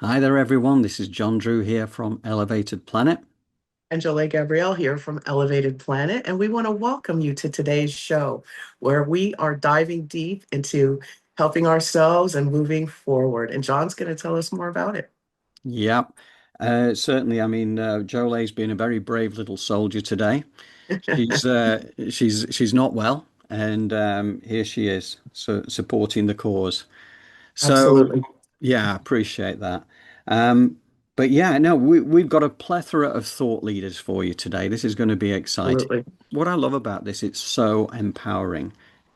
Hi there, everyone. This is John Drew here from Elevated Planet. And Jolé Gabrielle here from Elevated Planet, and we want to welcome you to today's show where we are diving deep into helping ourselves and moving forward. And John's going to tell us more about it. Yep, certainly. Jolé's been a very brave little soldier today. She's not well, and here she is, supporting the cause. So Absolutely. yeah, I appreciate that. Um, but yeah, no, we've got a plethora of thought leaders for you today. This is going to be exciting. Absolutely. What I love about this, it's so empowering,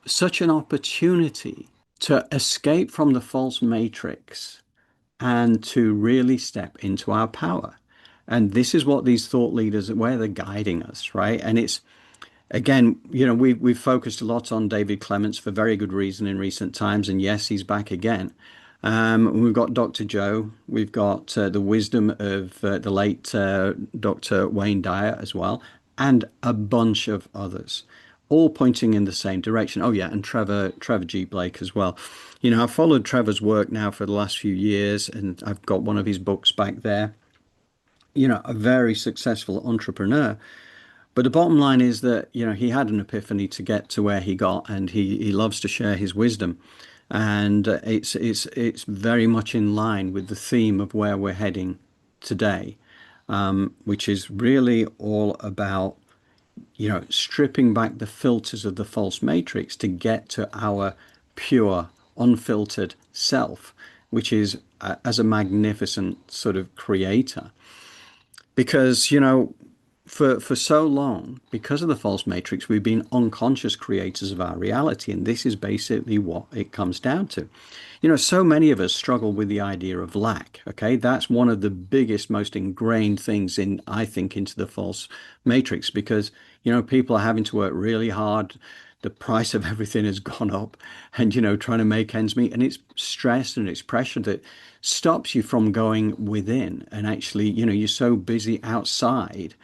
such an opportunity to escape from the false matrix and to really step into our power. And this is what these thought leaders, where they're guiding us, right? And it's again, we've focused a lot on David Clements for very good reason in recent times, and yes, he's back again. We've got Dr. Joe, we've got the wisdom of the late Dr. Wayne Dyer as well, and a bunch of others, all pointing in the same direction. Oh yeah, and Trevor G Blake as well. I've followed Trevor's work now for the last few years, and I've got one of his books back there. A very successful entrepreneur. But the bottom line is that, he had an epiphany to get to where he got, and he loves to share his wisdom. And it's very much in line with the theme of where we're heading today, which is really all about, stripping back the filters of the false matrix to get to our pure, unfiltered self, which is as a magnificent sort of creator. Because, for so long, because of the false matrix, we've been unconscious creators of our reality, and this is basically what it comes down to. So many of us struggle with the idea of lack. Okay, that's one of the biggest, most ingrained things in, I think, into the false matrix, because people are having to work really hard. The price of everything has gone up, and trying to make ends meet, and it's stress and it's pressure that stops you from going within. And actually, you're so busy outside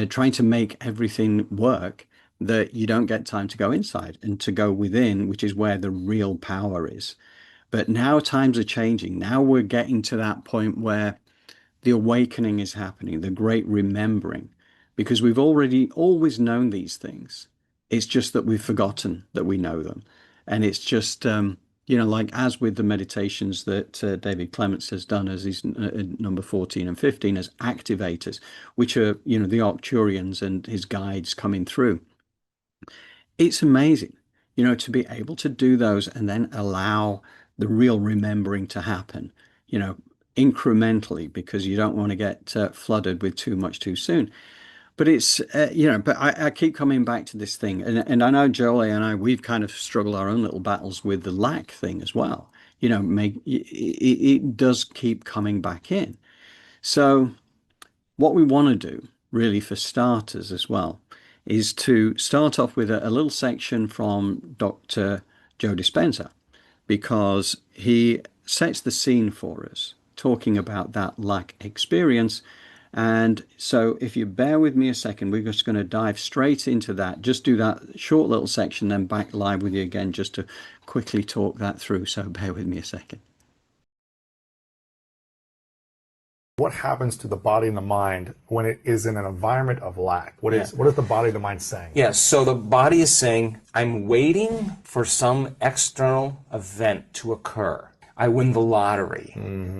trying to make everything work that you don't get time to go inside and to go within, which is where the real power is. But now times are changing. Now we're getting to that point where the awakening is happening, the great remembering, because we've already always known these things. It's just that we've forgotten that we know them. And it's just, like as with the meditations that David Clements has done as his number 14 and 15 as activators, which are, the Arcturians and his guides coming through. It's amazing, to be able to do those and then allow the real remembering to happen, you know, incrementally, because you don't want to get flooded with too much too soon. But it's, but I keep coming back to this thing. And I know Jolé and I, we've kind of struggled our own little battles with the lack thing as well. It does keep coming back in. So what we want to do, really, for starters as well, is to start off with a little section from Dr. Joe Dispenza, because he sets the scene for us, talking about that lack experience. And so, if you bear with me a second, we're just going to dive straight into that. Just do that short little section, then back live with you again, just to quickly talk that through. So, bear with me a second. What happens to the body and the mind when it is in an environment of lack? What Yeah. is the body and the mind saying? Yes, so the body is saying, I'm waiting for some external event to occur. I win the lottery.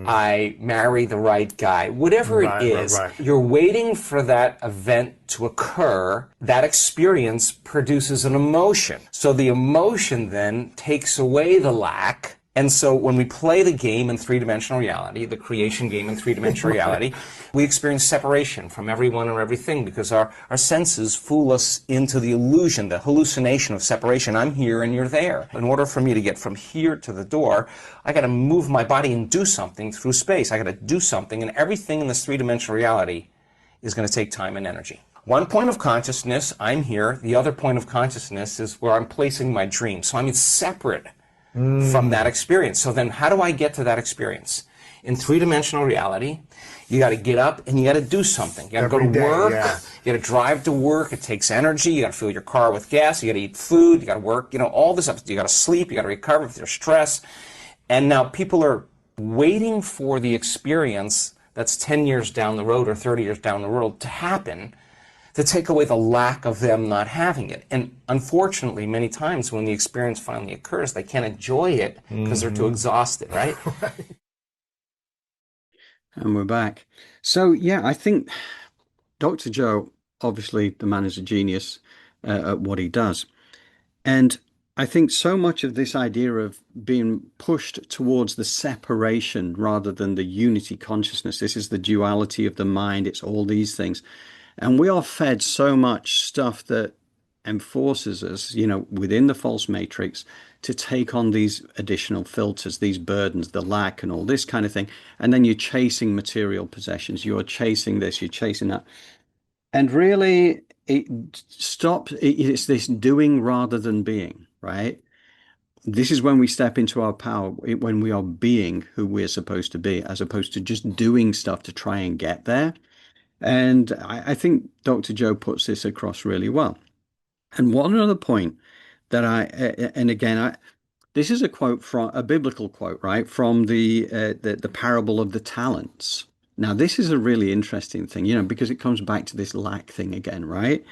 I marry the right guy. Whatever Right, it right, is, right. you're waiting for that event to occur. That experience produces an emotion. So the emotion then takes away the lack. And so when we play the game in three-dimensional reality, the creation game in three-dimensional reality, we experience separation from everyone or everything because our senses fool us into the illusion, the hallucination of separation. I'm here and you're there. In order for me to get from here to the door, I got to move my body and do something through space. I got to do something, and everything in this three-dimensional reality is going to take time and energy. One point of consciousness, I'm here. The other point of consciousness is where I'm placing my dream. So I'm separate from that experience. So then how do I get to that experience? In three-dimensional reality, you got to get up and you got to do something. You got to go to work. Yeah. You got to drive to work. It takes energy. You got to fill your car with gas. You got to eat food. You got to work. All this stuff. You got to sleep. You got to recover with your stress. And now people are waiting for the experience that's 10 years down the road or 30 years down the road to happen, to take away the lack of them not having it. And unfortunately, many times when the experience finally occurs, they can't enjoy it because they're too exhausted, right? And we're back. So, yeah, I think Dr. Joe, obviously, the man is a genius at what he does. And I think so much of this idea of being pushed towards the separation rather than the unity consciousness, this is the duality of the mind, it's all these things. And we are fed so much stuff that enforces us, within the false matrix to take on these additional filters, these burdens, the lack, and all this kind of thing. And then you're chasing material possessions, you're chasing this, you're chasing that. And really, it's this doing rather than being, right? This is when we step into our power, when we are being who we're supposed to be, as opposed to just doing stuff to try and get there. And I think Dr. Joe puts this across really well. And one other point that and again, this is a quote from a biblical quote, right, from the parable of the talents. Now, this is a really interesting thing, because it comes back to this lack thing again, right?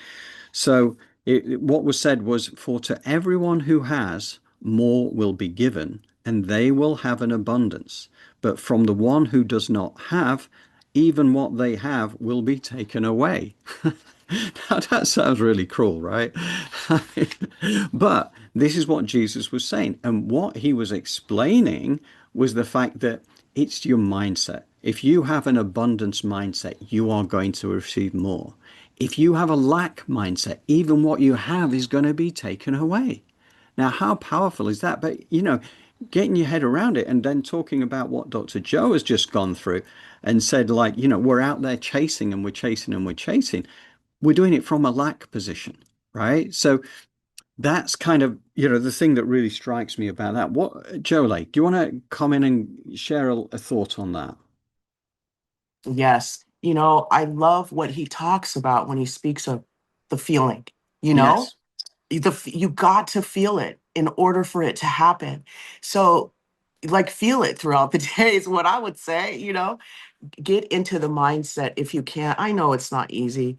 So, what was said was, "For to everyone who has, more will be given, and they will have an abundance. But from the one who does not have, even what they have will be taken away." Now, that sounds really cruel, right? But this is what Jesus was saying. And what he was explaining was the fact that it's your mindset. If you have an abundance mindset, you are going to receive more. If you have a lack mindset, even what you have is going to be taken away. Now, how powerful is that? But, getting your head around it and then talking about what Dr. Joe has just gone through and said, like, we're out there chasing and we're chasing and we're chasing. We're doing it from a lack position, right? So that's kind of, the thing that really strikes me about that. Jolé, do you want to come in and share a thought on that? Yes. I love what he talks about when he speaks of the feeling, you know? Yes. You got to feel it in order for it to happen. So, like, feel it throughout the day is what I would say, get into the mindset if you can. I know it's not easy.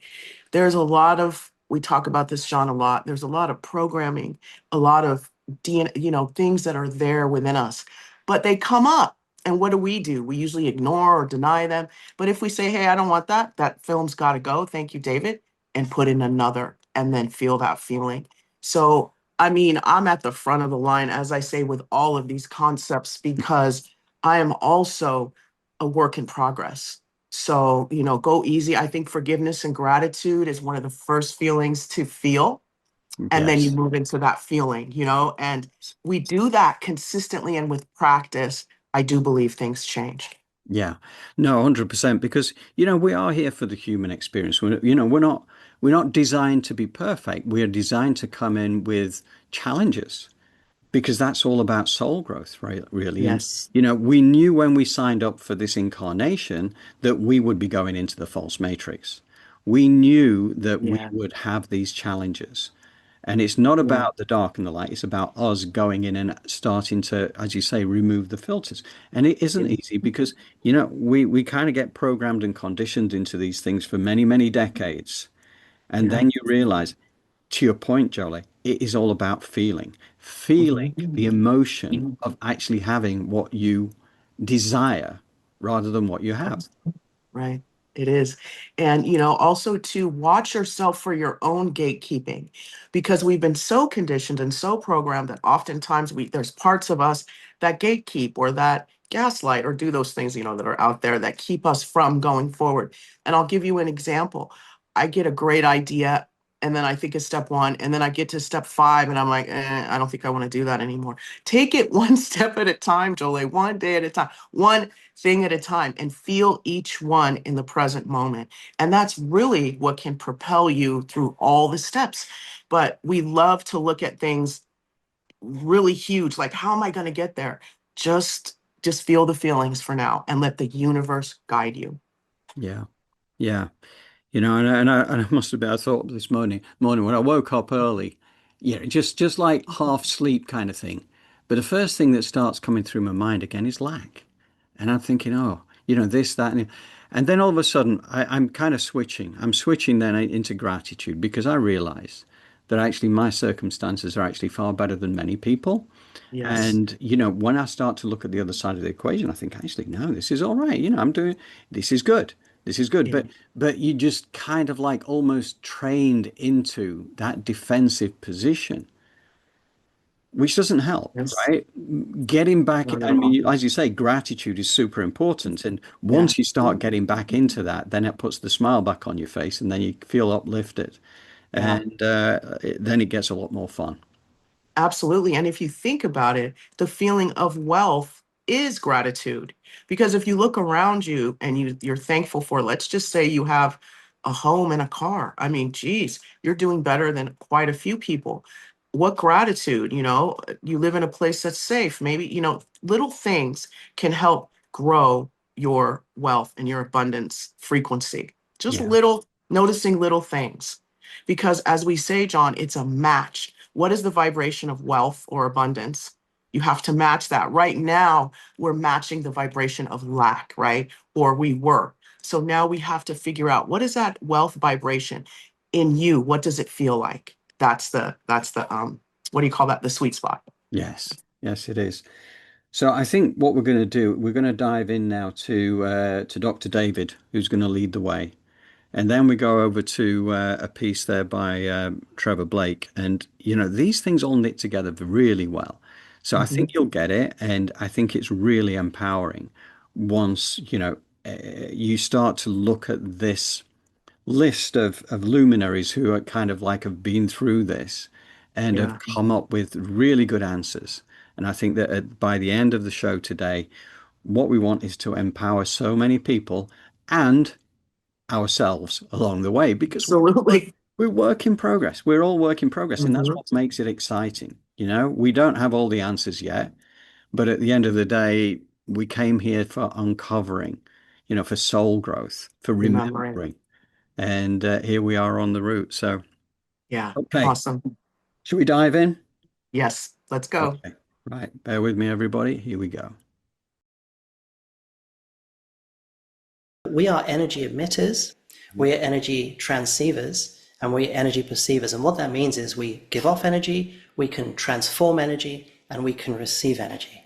There's a lot of, we talk about this, John, a lot. There's a lot of programming, a lot of DNA, things that are there within us, but they come up. And what do? We usually ignore or deny them. But if we say, hey, I don't want that, that film's got to go. Thank you, David, and put in another and then feel that feeling. So, I mean, I'm at the front of the line, as I say, with all of these concepts, because I am also a work in progress. So, go easy. I think forgiveness and gratitude is one of the first feelings to feel. And then you Yes. move into that feeling, and we do that consistently and with practice. I do believe things change. Yeah. No, 100%, because we are here for the human experience. We're not designed to be perfect. We are designed to come in with challenges, because that's all about soul growth, right? Really. And, Yes. we knew when we signed up for this incarnation that we would be going into the false matrix. We knew that we Yeah. would have these challenges. And it's not Yeah. about the dark and the light, it's about us going in and starting to, as you say, remove the filters. And it isn't Yeah. easy because, we kind of get programmed and conditioned into these things for many, many decades. And Yeah. then you realize, to your point, Jolie, it is all about feeling the Mhm. emotion of actually having what you desire rather than what you have. Right. It is. And, also to watch yourself for your own gatekeeping, because we've been so conditioned and so programmed that oftentimes there's parts of us that gatekeep or that gaslight or do those things, that are out there that keep us from going forward. And I'll give you an example. I get a great idea and then I think of step one, and then I get to step five and I'm like, I don't think I want to do that anymore. Take it one step at a time, Jolie, one day at a time. One thing at a time, and feel each one in the present moment. And that's really what can propel you through all the steps. But we love to look at things really huge, like, how am I going to get there? Just feel the feelings for now and let the universe guide you. Yeah. Yeah. And I must admit, I thought this morning when I woke up early, just like half sleep kind of thing. But the first thing that starts coming through my mind again is lack. And I'm thinking, oh, this, that, and then all of a sudden I'm kind of switching. I'm switching then into gratitude because I realize that actually my circumstances are actually far better than many people. Yes. And, when I start to look at the other side of the equation, I think actually, no, this is all right. I'm doing, this is good. This is good. Yeah. But you just kind of like almost trained into that defensive position, which doesn't help, Yes. right? Getting back, Not I at all. mean, as you say, gratitude is super important. And Yeah. once you start getting back into that, then it puts the smile back on your face and then you feel uplifted. Yeah. And then it gets a lot more fun. Absolutely. And if you think about it, the feeling of wealth is gratitude. Because if you look around you and you're thankful for, let's just say you have a home and a car. I mean, geez, you're doing better than quite a few people. What gratitude, you live in a place that's safe. Maybe, little things can help grow your wealth and your abundance frequency. Just Yeah. noticing little things. Because as we say, John, it's a match. What is the vibration of wealth or abundance? You have to match that. Right now, we're matching the vibration of lack, right? Or we were. So now we have to figure out, what is that wealth vibration in you? What does it feel like? That's the what do you call that? The sweet spot. Yes. Yes, it is. So I think what we're going to do, we're going to dive in now to Dr. David, who's going to lead the way. And then we go over to a piece there by Trevor Blake. And, these things all knit together really well. So I think Mhm. you'll get it. And I think it's really empowering once, you start to look at this list of luminaries who are kind of like have been through this and have Yeah. come up with really good answers. And I think that by the end of the show today, what we want is to empower so many people and ourselves along the way because Absolutely. we're work in progress. We're all work in progress, and that's Mhm. what makes it exciting. We don't have all the answers yet, but at the end of the day, we came here for uncovering, for soul growth, for Remembering. remembering, and here we are on the route. So, Yeah. okay, Awesome. should we dive in? Yes. Let's go. Okay, right. Bear with me, everybody. Here we go. We are energy emitters, we are energy transceivers, and we are energy perceivers. And what that means is we give off energy, we can transform energy, and we can receive energy.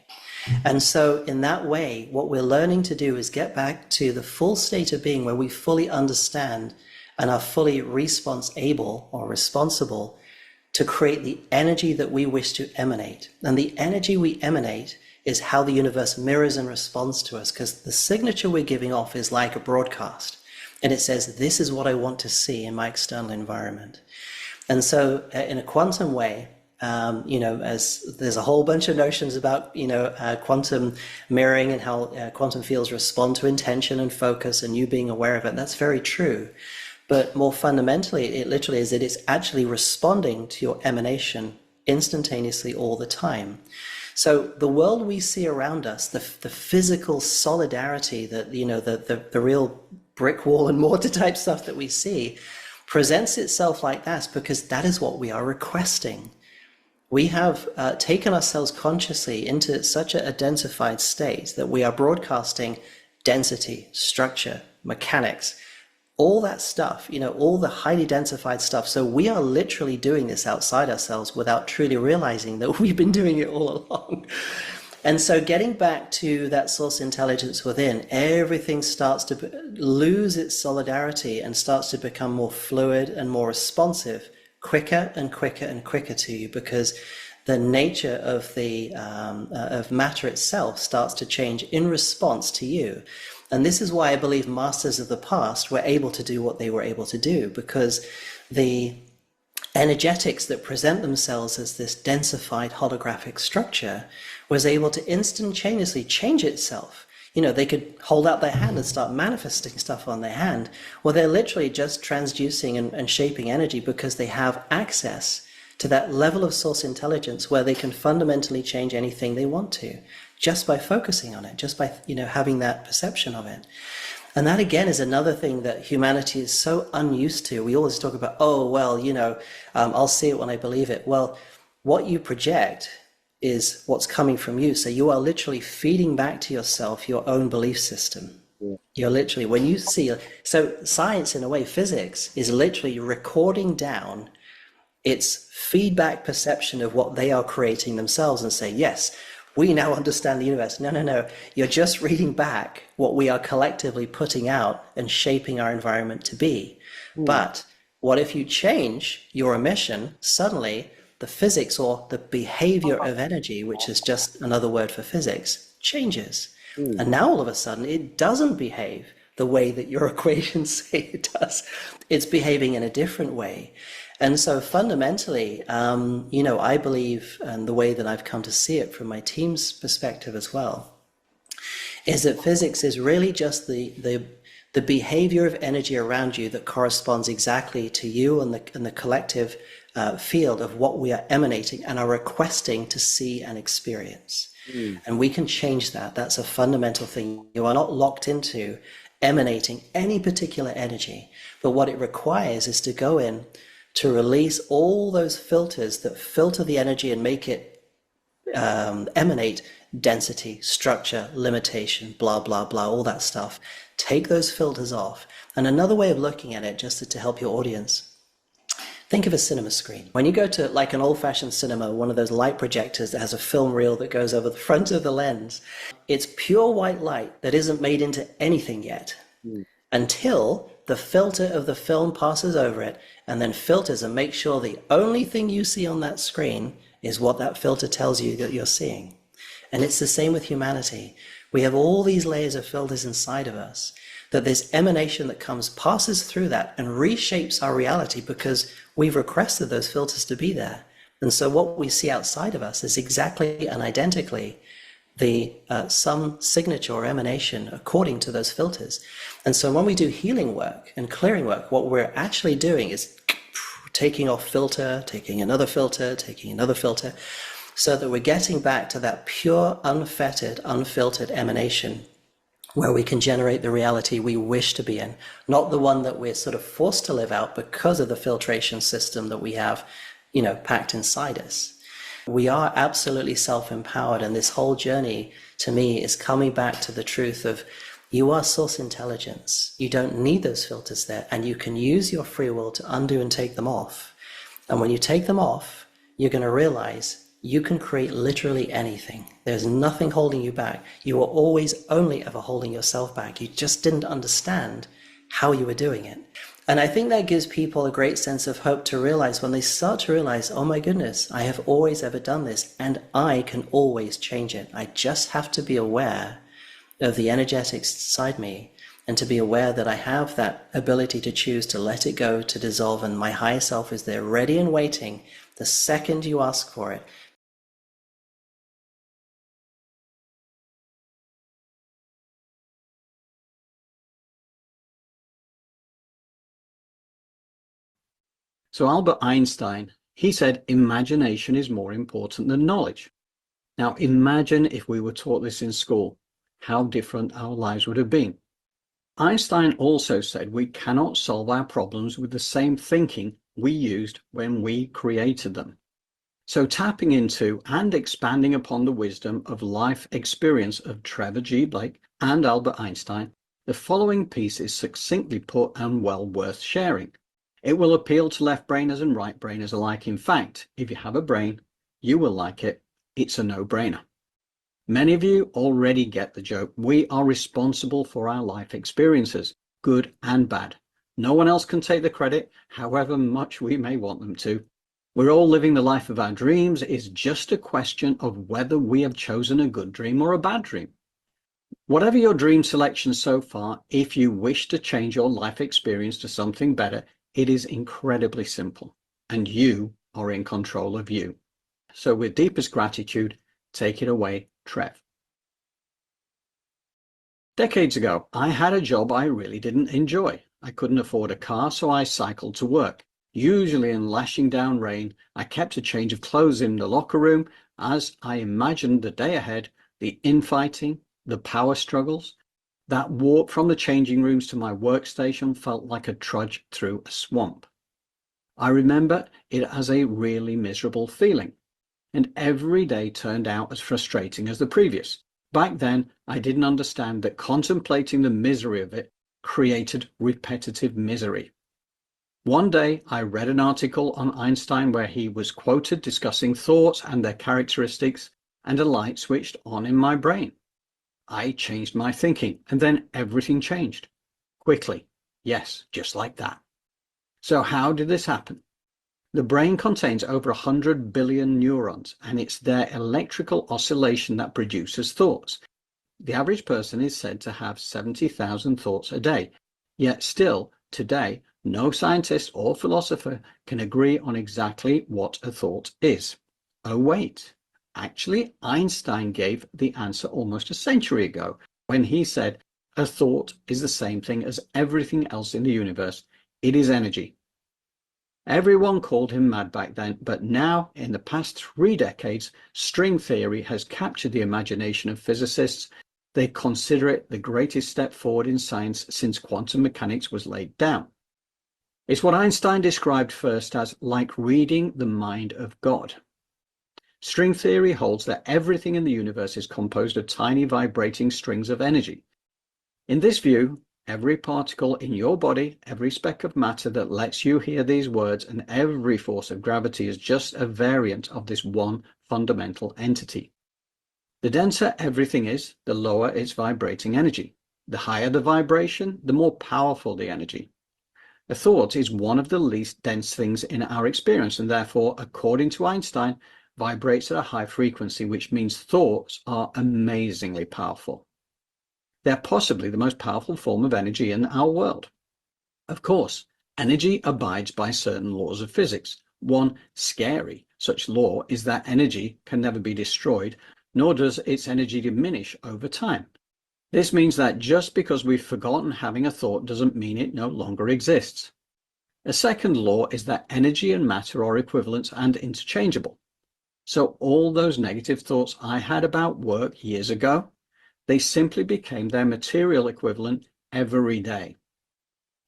And so in that way, what we're learning to do is get back to the full state of being where we fully understand and are fully response able or responsible to create the energy that we wish to emanate. And the energy we emanate is how the universe mirrors and responds to us, because the signature we're giving off is like a broadcast. And it says, this is what I want to see in my external environment. And so in a quantum way, as there's a whole bunch of notions about, quantum mirroring and how quantum fields respond to intention and focus and you being aware of it. That's very true. But more fundamentally, it literally is that it's actually responding to your emanation instantaneously all the time. So the world we see around us, the physical solidarity, that the real brick wall and mortar type stuff that we see, presents itself like that because that is what we are requesting. We have taken ourselves consciously into such a densified state that we are broadcasting density, structure, mechanics, all that stuff, all the highly densified stuff. So we are literally doing this outside ourselves without truly realizing that we've been doing it all along. And so getting back to that source intelligence within, everything starts to lose its solidarity and starts to become more fluid and more responsive, quicker and quicker and quicker to you, because the nature of the of matter itself starts to change in response to you. And this is why I believe masters of the past were able to do what they were able to do, because the energetics that present themselves as this densified holographic structure was able to instantaneously change itself. They could hold out their hand and start manifesting stuff on their hand. Well, they're literally just transducing and shaping energy because they have access to that level of source intelligence where they can fundamentally change anything they want to, just by focusing on it, just by having that perception of it. And that again is another thing that humanity is so unused to. We always talk about, oh well, I'll see it when I believe it. Well, what you project is what's coming from you. So you are literally feeding back to yourself your own belief system. You're literally, when you see, so science in a way, physics is literally recording down its feedback perception of what they are creating themselves and say, yes, we now understand the universe. No, no, no. You're just reading back what we are collectively putting out and shaping our environment to be. But what if you change your emission? Suddenly, the physics or the behavior of energy, which is just another word for physics, changes. And now all of a sudden, it doesn't behave the way that your equations say it does. It's behaving in a different way. And so fundamentally, I believe, and the way that I've come to see it from my team's perspective as well, is that physics is really just the behavior of energy around you that corresponds exactly to you and the collective field of what we are emanating and are requesting to see and experience. And we can change that. That's a fundamental thing. You are not locked into emanating any particular energy, but what it requires is to go in to release all those filters that filter the energy and make it emanate density, structure, limitation, blah, blah, blah, all that stuff. Take those filters off. And another way of looking at it, just to help your audience, think of a cinema screen. When you go to like an old-fashioned cinema, one of those light projectors that has a film reel that goes over the front of the lens, it's pure white light that isn't made into anything yet until the filter of the film passes over it and then filters and makes sure the only thing you see on that screen is what that filter tells you that you're seeing. And it's the same with humanity. We have all these layers of filters inside of us, that this emanation that comes passes through that and reshapes our reality because we've requested those filters to be there. And so what we see outside of us is exactly and identically the some signature or emanation according to those filters. And so when we do healing work and clearing work, what we're actually doing is taking off filter, taking another filter, taking another filter, so that we're getting back to that pure, unfettered, unfiltered emanation where we can generate the reality we wish to be in, not the one that we're sort of forced to live out because of the filtration system that we have, packed inside us. We are absolutely self-empowered, and this whole journey, to me, is coming back to the truth of you are source intelligence. You don't need those filters there, and you can use your free will to undo and take them off. And when you take them off, you're going to realize you can create literally anything. There's nothing holding you back. You were always only ever holding yourself back. You just didn't understand how you were doing it. And I think that gives people a great sense of hope to realize when they start to realize, oh my goodness, I have always ever done this and I can always change it. I just have to be aware of the energetics inside me and to be aware that I have that ability to choose to let it go, to dissolve, and my higher self is there ready and waiting the second you ask for it. So Albert Einstein, he said imagination is more important than knowledge. Now imagine if we were taught this in school, how different our lives would have been. Einstein also said we cannot solve our problems with the same thinking we used when we created them. So tapping into and expanding upon the wisdom of life experience of Trevor G Blake and Albert Einstein, the following piece is succinctly put and well worth sharing. It will appeal to left-brainers and right-brainers alike. In fact, if you have a brain, you will like it. It's a no-brainer. Many of you already get the joke. We are responsible for our life experiences, good and bad. No one else can take the credit, however much we may want them to. We're all living the life of our dreams. It's just a question of whether we have chosen a good dream or a bad dream. Whatever your dream selection so far, if you wish to change your life experience to something better, it is incredibly simple, and you are in control of you. So with deepest gratitude, take it away, Trev. Decades ago, I had a job I really didn't enjoy. I couldn't afford a car, so I cycled to work. Usually in lashing down rain, I kept a change of clothes in the locker room as I imagined the day ahead, the infighting, the power struggles. That walk from the changing rooms to my workstation felt like a trudge through a swamp. I remember it as a really miserable feeling. and every day turned out as frustrating as the previous. Back then, I didn't understand that contemplating the misery of it created repetitive misery. One day, I read an article on Einstein where he was quoted discussing thoughts and their characteristics, and a light switched on in my brain. I changed my thinking, and then everything changed. Quickly. Yes, just like that. So how did this happen? The brain contains over 100 billion neurons, and it's their electrical oscillation that produces thoughts. The average person is said to have 70,000 thoughts a day, yet still, today, no scientist or philosopher can agree on exactly what a thought is. Oh wait, actually Einstein gave the answer almost a century ago when he said, a thought is the same thing as everything else in the universe. It is energy. Everyone called him mad back then, but now, in the past 3 decades, string theory has captured the imagination of physicists. They consider it the greatest step forward in science since quantum mechanics was laid down. It's what Einstein described first as like reading the mind of God. String theory holds that everything in the universe is composed of tiny vibrating strings of energy. In this view, every particle in your body, every speck of matter that lets you hear these words, and every force of gravity is just a variant of this one fundamental entity. The denser everything is, the lower its vibrating energy. The higher the vibration, the more powerful the energy. A thought is one of the least dense things in our experience, and therefore, according to Einstein, vibrates at a high frequency, which means thoughts are amazingly powerful. They're possibly the most powerful form of energy in our world. Of course, energy abides by certain laws of physics. One scary such law is that energy can never be destroyed, nor does its energy diminish over time. This means that just because we've forgotten having a thought doesn't mean it no longer exists. A second law is that energy and matter are equivalent and interchangeable. So all those negative thoughts I had about work years ago, they simply became their material equivalent every day.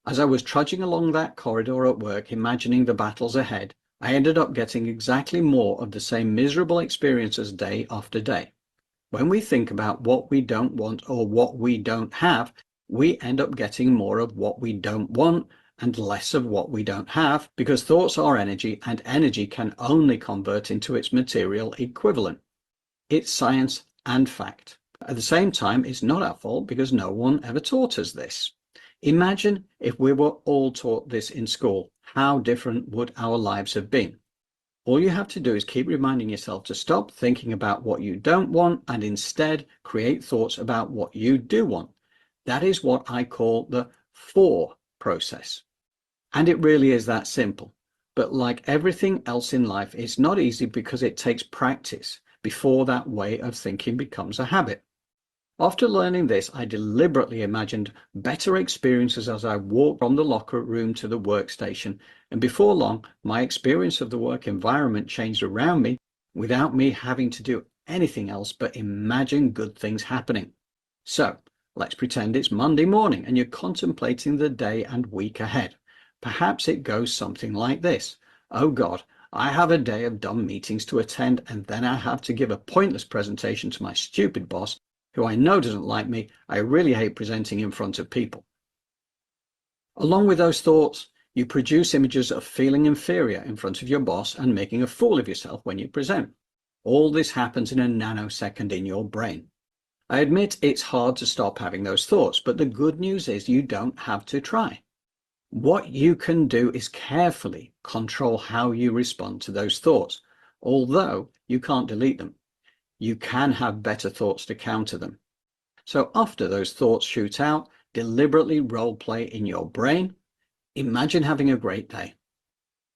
As I was trudging along that corridor at work, imagining the battles ahead, I ended up getting exactly more of the same miserable experiences day after day. When we think about what we don't want or what we don't have, we end up getting more of what we don't want and less of what we don't have, because thoughts are energy, and energy can only convert into its material equivalent. It's science and fact. At the same time, it's not our fault because no one ever taught us this. Imagine if we were all taught this in school. How different would our lives have been? All you have to do is keep reminding yourself to stop thinking about what you don't want and instead create thoughts about what you do want. That is what I call the for process. And it really is that simple. But like everything else in life, it's not easy because it takes practice before that way of thinking becomes a habit. After learning this, I deliberately imagined better experiences as I walked from the locker room to the workstation, and before long, my experience of the work environment changed around me without me having to do anything else but imagine good things happening. So, let's pretend it's Monday morning and you're contemplating the day and week ahead. Perhaps it goes something like this. Oh God, I have a day of dumb meetings to attend, and then I have to give a pointless presentation to my stupid boss, who I know doesn't like me. I really hate presenting in front of people. Along with those thoughts, you produce images of feeling inferior in front of your boss and making a fool of yourself when you present. All this happens in a nanosecond in your brain. I admit it's hard to stop having those thoughts, but the good news is you don't have to try. What you can do is carefully control how you respond to those thoughts, although you can't delete them. You can have better thoughts to counter them. So after those thoughts shoot out, deliberately role play in your brain. Imagine having a great day.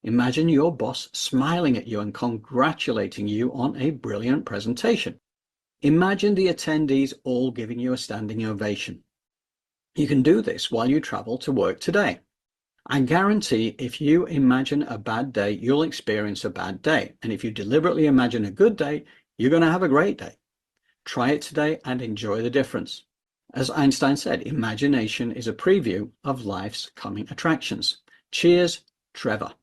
Imagine your boss smiling at you and congratulating you on a brilliant presentation. Imagine the attendees all giving you a standing ovation. You can do this while you travel to work today. I guarantee if you imagine a bad day, you'll experience a bad day. And if you deliberately imagine a good day, you're going to have a great day. Try it today and enjoy the difference. As Einstein said, imagination is a preview of life's coming attractions. Cheers, Trevor.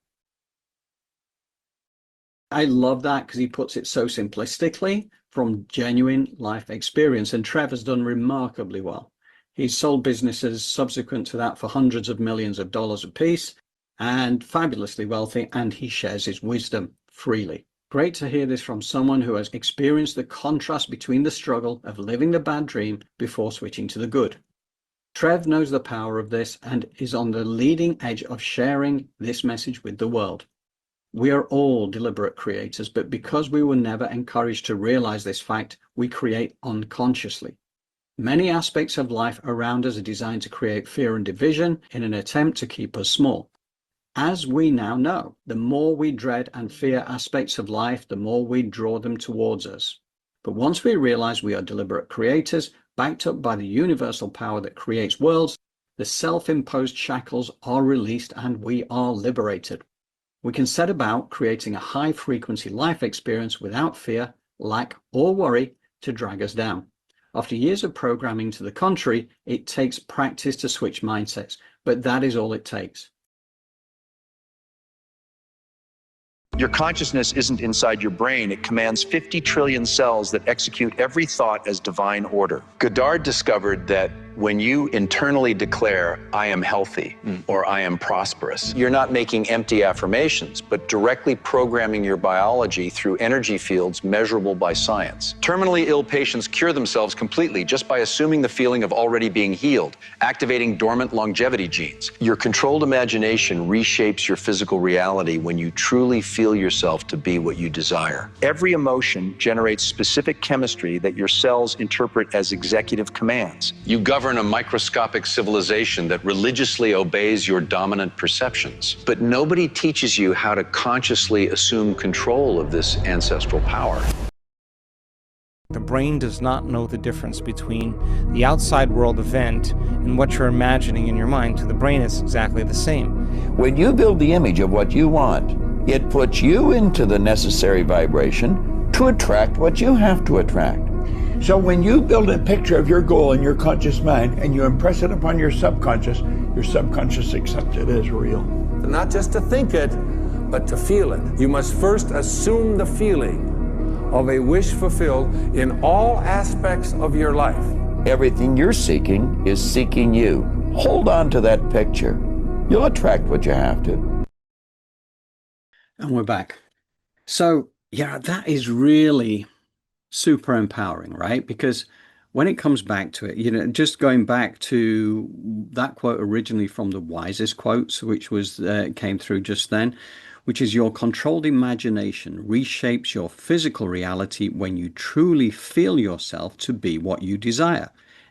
I love that because he puts it so simplistically from genuine life experience. And Trevor's done remarkably well. He's sold businesses subsequent to that for hundreds of millions of dollars apiece and fabulously wealthy. And he shares his wisdom freely. Great to hear this from someone who has experienced the contrast between the struggle of living the bad dream before switching to the good. Trev knows the power of this and is on the leading edge of sharing this message with the world. We are all deliberate creators, but because we were never encouraged to realize this fact, we create unconsciously. Many aspects of life around us are designed to create fear and division in an attempt to keep us small. As we now know, the more we dread and fear aspects of life, the more we draw them towards us. But once we realize we are deliberate creators, backed up by the universal power that creates worlds, the self-imposed shackles are released and we are liberated. We can set about creating a high-frequency life experience without fear, lack, or worry to drag us down. After years of programming to the contrary, it takes practice to switch mindsets, but that is all it takes. Your consciousness isn't inside your brain. It commands 50 trillion cells that execute every thought as divine order. Goddard discovered that when you internally declare, I am healthy or I am prosperous, you're not making empty affirmations, but directly programming your biology through energy fields measurable by science. Terminally ill patients cure themselves completely just by assuming the feeling of already being healed, activating dormant longevity genes. Your controlled imagination reshapes your physical reality when you truly feel yourself to be what you desire. Every emotion generates specific chemistry that your cells interpret as executive commands. You govern a microscopic civilization that religiously obeys your dominant perceptions. But nobody teaches you how to consciously assume control of this ancestral power. The brain does not know the difference between the outside world event and what you're imagining in your mind. To the brain, it's exactly the same. When you build the image of what you want, it puts you into the necessary vibration to attract what you have to attract. So when you build a picture of your goal in your conscious mind and you impress it upon your subconscious accepts it as real. Not just to think it, but to feel it. You must first assume the feeling of a wish fulfilled in all aspects of your life. Everything you're seeking is seeking you. Hold on to that picture. You'll attract what you have to. And we're back. So, yeah, that is really super empowering, right? Because when it comes back to it, just going back to that quote originally from the Wisest Quotes, which was came through just then, which is your controlled imagination reshapes your physical reality when you truly feel yourself to be what you desire.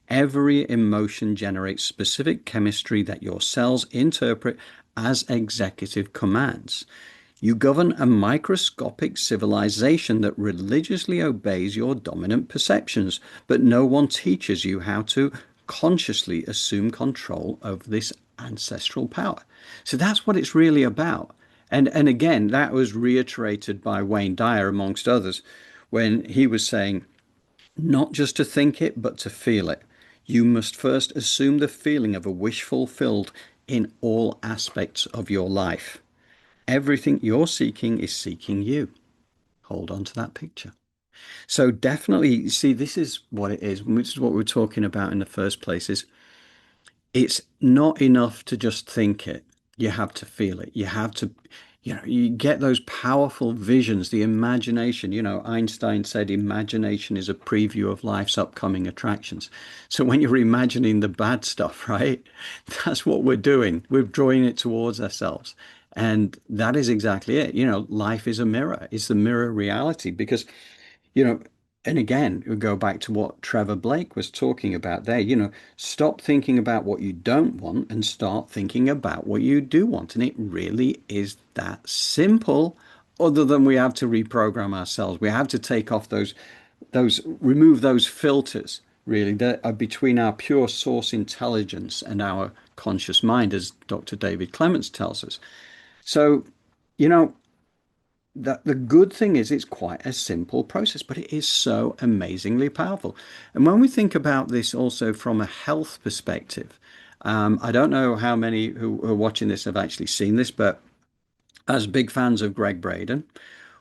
Every emotion generates specific chemistry that your cells interpret as executive commands. You govern a microscopic civilization that religiously obeys your dominant perceptions, but no one teaches you how to consciously assume control of this ancestral power. So that's what it's really about. And again, that was reiterated by Wayne Dyer, amongst others, when he was saying, not just to think it, but to feel it. You must first assume the feeling of a wish fulfilled in all aspects of your life. Everything you're seeking is seeking you. Hold on to that picture. So definitely, see, this is what it is, which is what we're talking about in the first place, is it's not enough to just think it. You have to feel it. You have to, you get those powerful visions, the imagination. Einstein said imagination is a preview of life's upcoming attractions. So when you're imagining the bad stuff, right, that's what we're doing. We're drawing it towards ourselves. And that is exactly it. Life is a mirror. It's the mirror reality because, and again, we go back to what Trevor Blake was talking about there. Stop thinking about what you don't want and start thinking about what you do want. And it really is that simple, other than we have to reprogram ourselves. We have to take off remove those filters, really, that are between our pure source intelligence and our conscious mind, as Dr. David Clements tells us. So, the good thing is it's quite a simple process, but it is so amazingly powerful. And when we think about this also from a health perspective, I don't know how many who are watching this have actually seen this, but as big fans of Gregg Braden,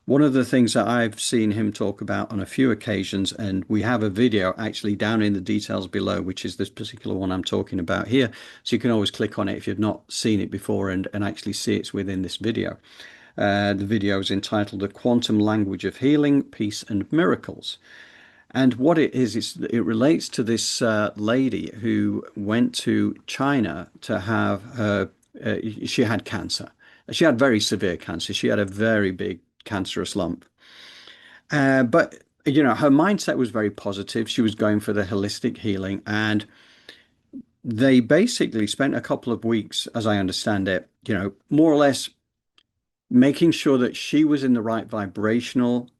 One of the things that I've seen him talk about on a few occasions, and we have a video actually down in the details below, which is this particular one I'm talking about here. So you can always click on it if you've not seen it before and actually see it's within this video. The video is entitled The Quantum Language of Healing, Peace and Miracles. And what it is it relates to this lady who went to China to have her, she had cancer. She had very severe cancer. She had a very big cancerous lump. But, you know, her mindset was very positive. She was going for the holistic healing. And they basically spent a couple of weeks, as I understand it, you know, more or less making sure that she was in the right vibrational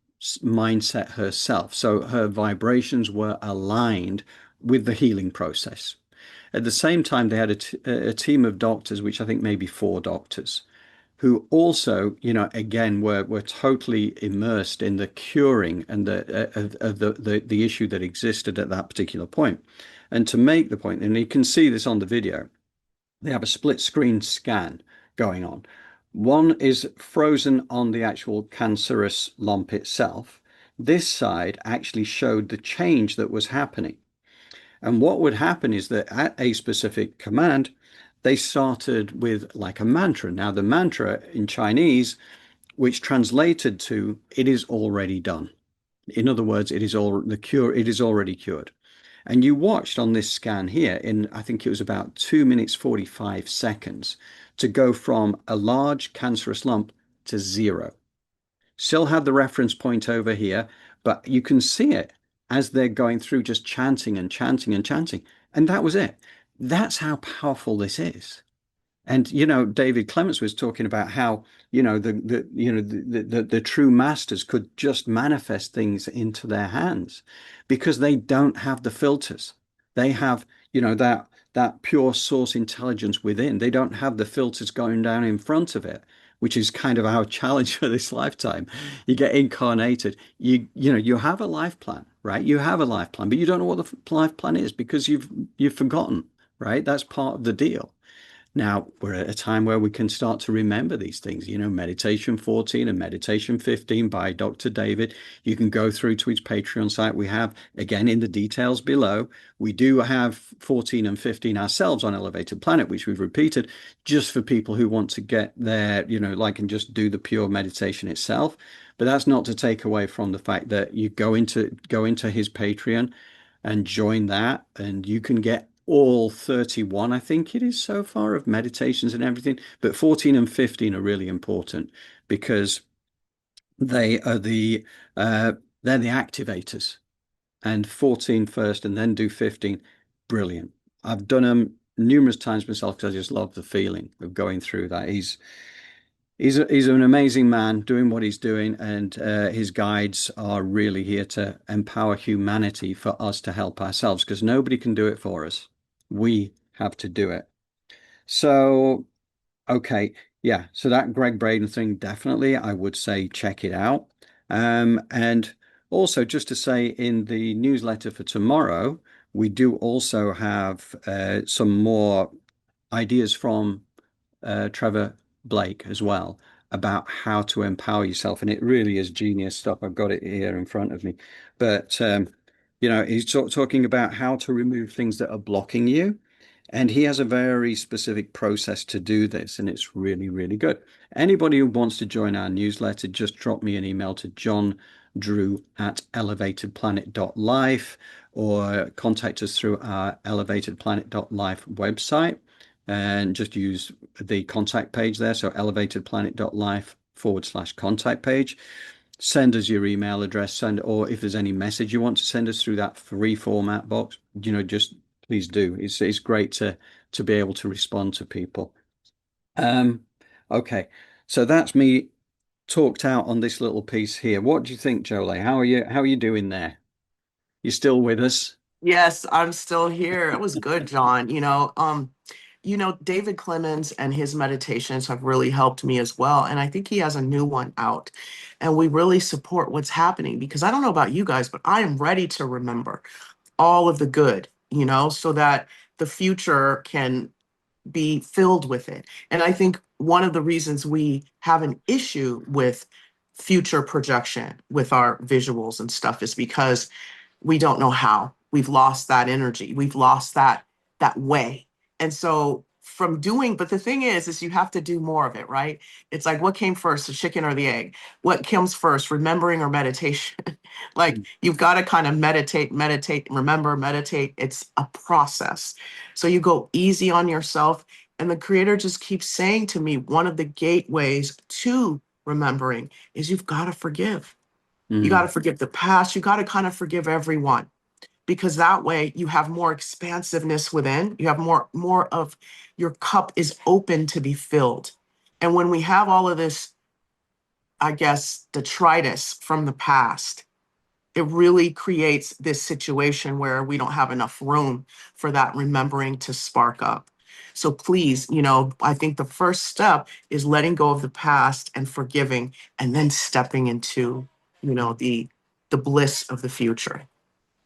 mindset herself. So her vibrations were aligned with the healing process. At the same time, they had a team of doctors, which I think maybe 4 doctors, who also, you know, again were totally immersed in the curing and the issue that existed at that particular point. And to make the point, and you can see this on the video, they have a split screen scan going on. One is frozen on the actual cancerous lump itself. This side actually showed the change that was happening. And what would happen is that at a specific command, they started with like a mantra. Now, the mantra in Chinese, which translated to, it is already done. In other words, it is already cured. And you watched on this scan here in, I think it was about 2 minutes 45 seconds to go from a large cancerous lump to 0. Still had the reference point over here, but you can see it as they're going through just chanting and chanting and chanting. And that was it. That's how powerful this is. And you know, David Clements was talking about how you know the true masters could just manifest things into their hands because they don't have the filters. They have that pure source intelligence within. They don't have the filters going down in front of it, which is kind of our challenge for this lifetime. You get incarnated. You have a life plan, right? You have a life plan, but you don't know what the life plan is because you've forgotten, right? That's part of the deal. Now, we're at a time where we can start to remember these things, you know, Meditation 14 and Meditation 15 by Dr. David. You can go through to his Patreon site. We have, again, in the details below, we do have 14 and 15 ourselves on Elevated Planet, which we've repeated just for people who want to get there, you know, like and just do the pure meditation itself. But that's not to take away from the fact that you go into his Patreon and join that, and you can get all 31, I think it is so far, of meditations and everything. But 14 and 15 are really important because they are they're the activators. And 14 first and then do 15. Brilliant. I've done them numerous times myself because I just love the feeling of going through that. He's an amazing man doing what he's doing, and his guides are really here to empower humanity for us to help ourselves because nobody can do it for us. We have to do it. So, okay, yeah. So that Gregg Braden thing, definitely, I would say check it out. And also, just to say, in the newsletter for tomorrow, we do also have some more ideas from Trevor Blake as well about how to empower yourself. And it really is genius stuff. I've got it here in front of me. But you know, he's talking about how to remove things that are blocking you. And he has a very specific process to do this, and it's really, really good. Anybody who wants to join our newsletter, just drop me an email to johndrew@elevatedplanet.life or contact us through our elevatedplanet.life website and just use the contact page there. So elevatedplanet.life/contact page. Send us your email address, or if there's any message you want to send us through that free format box, you know, just please do. It's great to be able to respond to people. Okay, so that's me talked out on this little piece here. What do you think, Jolé? How are you doing there? You still with us? Yes, I'm still here. It was good, John. David Clemens and his meditations have really helped me as well. And I think he has a new one out. And we really support what's happening because I don't know about you guys, but I am ready to remember all of the good, so that the future can be filled with it. And I think one of the reasons we have an issue with future projection with our visuals and stuff is because we don't know how. We've lost that energy. We've lost that way. And so from doing, but the thing is you have to do more of it, right? It's like what came first, the chicken or the egg? What comes first, remembering or meditation? Like you've got to kind of meditate, remember, meditate. It's a process. So you go easy on yourself. And the creator just keeps saying to me, one of the gateways to remembering is you've got to forgive. You got to Mm. forgive the past. You got to kind of forgive everyone because that way you have more expansiveness within. You have more of your cup is open to be filled. And when we have all of this, I guess, detritus from the past, it really creates this situation where we don't have enough room for that remembering to spark up. So please, I think the first step is letting go of the past and forgiving, and then stepping into, the bliss of the future.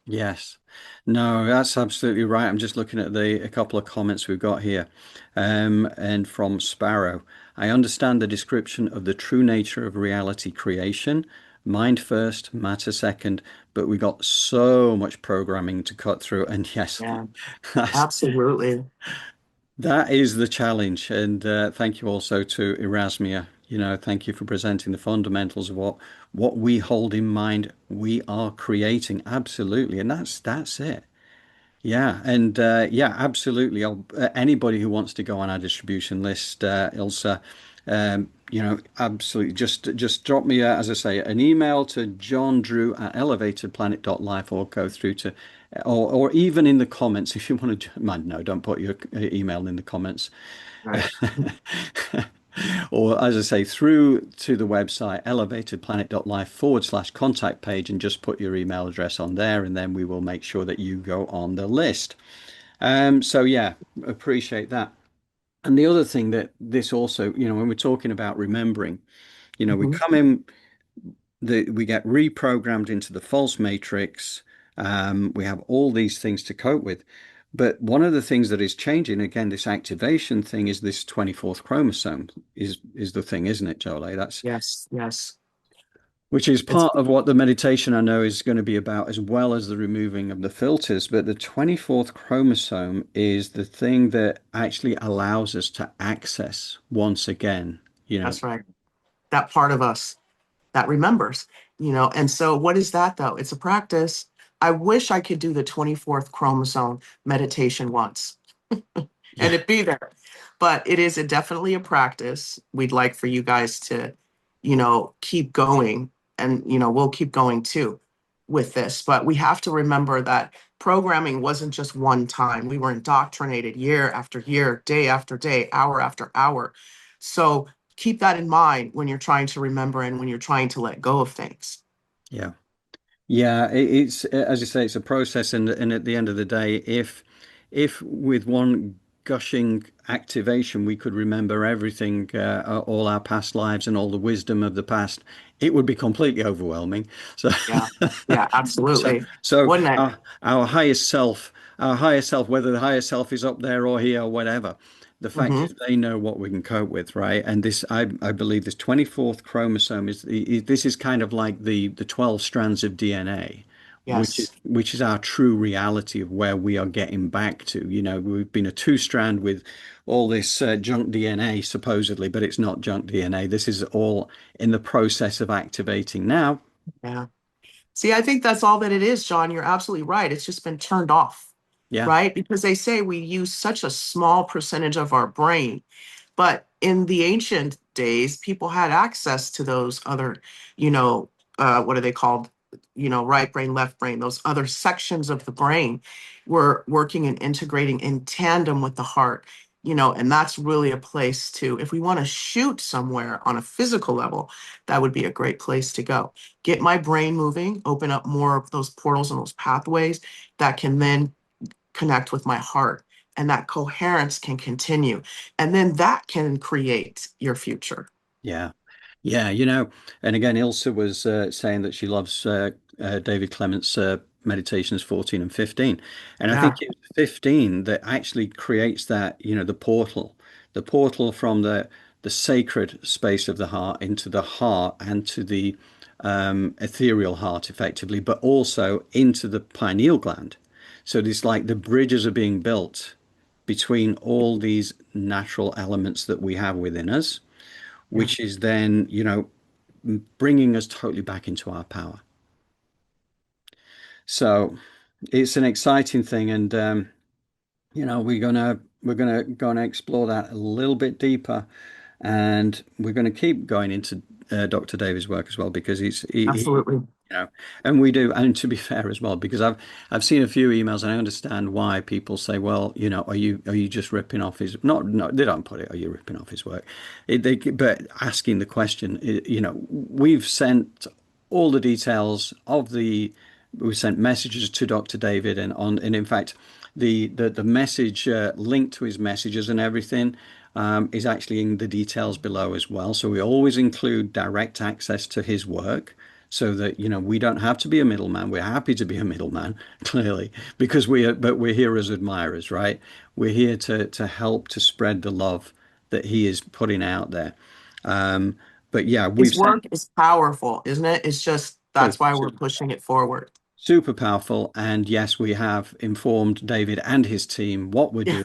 Yes. No, that's absolutely right. I'm just looking at a couple of comments we've got here. And from Sparrow, I understand the description of the true nature of reality creation. Mind first, matter second, but we got so much programming to cut through. And yes, Yeah, that's absolutely. that is the challenge. And thank you also to Erasmia. Thank you for presenting the fundamentals of what we hold in mind we are creating. Absolutely. And that's it. Yeah, and yeah, absolutely. Anybody who wants to go on our distribution list, Ilse, absolutely. Just drop me, as I say, an email to johndrew@elevatedplanet.life, or go through to, or even in the comments if you want to. Man, no, don't put your email in the comments. Right. Or, as I say, through to the website elevatedplanet.life/contact page, and just put your email address on there, and then we will make sure that you go on the list. So yeah, appreciate that. And the other thing that this also, when we're talking about remembering, we Mhm. come in, we get reprogrammed into the false matrix. We have all these things to cope with. But one of the things that is changing, again, this activation thing, is this 24th chromosome is the thing, isn't it, Jolé? That's Yes, yes. which is It's part of what the meditation I know is going to be about, as well as the removing of the filters. But the 24th chromosome is the thing that actually allows us to access once again, that's right. That part of us that remembers, And so what is that though? It's a practice. I wish I could do the 24th chromosome meditation once and Yeah, it be there. But it is definitely a practice. We'd like for you guys to, keep going, and we'll keep going too with this. But we have to remember that programming wasn't just one time. We were indoctrinated year after year, day after day, hour after hour. So keep that in mind when you're trying to remember and when you're trying to let go of things. yeah. Yeah, it's as you say, it's a process, and at the end of the day, if with one gushing activation we could remember everything, all our past lives and all the wisdom of the past, it would be completely overwhelming. So, Yeah. Yeah, so, absolutely. so Wouldn't it? our higher self, whether the higher self is up there or here or whatever, the fact Hmm. is they know what we can cope with, right? And this, I believe, this 24th chromosome this is kind of like the 12 strands of DNA, Yes. which is our true reality of where we are getting back to. We've been a two strand with all this junk DNA supposedly, but it's not junk DNA. This is all in the process of activating now. Yeah. See, I think that's all that it is, John. You're absolutely right. It's just been turned off, Yeah. right? Because they say we use such a small percentage of our brain. But in the ancient days, people had access to those other, what are they called? Right brain, left brain, those other sections of the brain were working and integrating in tandem with the heart, and that's really a place to, if we want to shoot somewhere on a physical level, that would be a great place to go. Get my brain moving, open up more of those portals and those pathways that can then connect with my heart, and that coherence can continue, and then that can create your future. Yeah. Yeah, and again, Ilse was saying that she loves David Clements' Meditations 14 and 15. And I think Yeah. it's 15 that actually creates that, the portal from the sacred space of the heart into the heart and to the ethereal heart effectively, but also into the pineal gland. So it's like the bridges are being built between all these natural elements that we have within us, Yeah. which is then, bringing us totally back into our power. So it's an exciting thing, and we're gonna go and explore that a little bit deeper, and we're going to keep going into Dr. David's work as well because Absolutely. and we do. And to be fair as well, because I've seen a few emails and I understand why people say, well, are you just ripping off his? Not, no, they don't put it. Are you ripping off his work? But asking the question, we've sent all the details of the. We sent messages to Dr. David and in fact, the message linked to his messages and everything is actually in the details below as well. So we always include direct access to his work so that, we don't have to be a middleman. We're happy to be a middleman, clearly, because we're here as admirers, right? We're here to help to spread the love that he is putting out there. But yeah, His we've sent. work is powerful, isn't it? It's just Oh, that's why we're pushing it forward. super powerful. And yes, we have informed David and his team what we're doing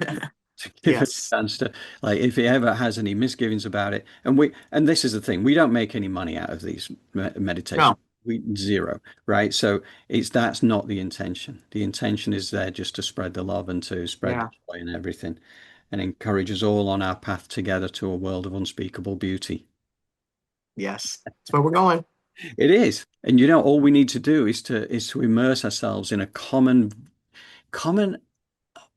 to give it Yes. a chance to, like, if he ever has any misgivings about it. And this is the thing, we don't make any money out of these meditations. No. We zero, right? So that's not the intention. The intention is there just to spread the love and to spread Yeah. the joy and everything and encourage us all on our path together to a world of unspeakable beauty. Yes. That's where we're going. It is. And all we need to do is to immerse ourselves in a common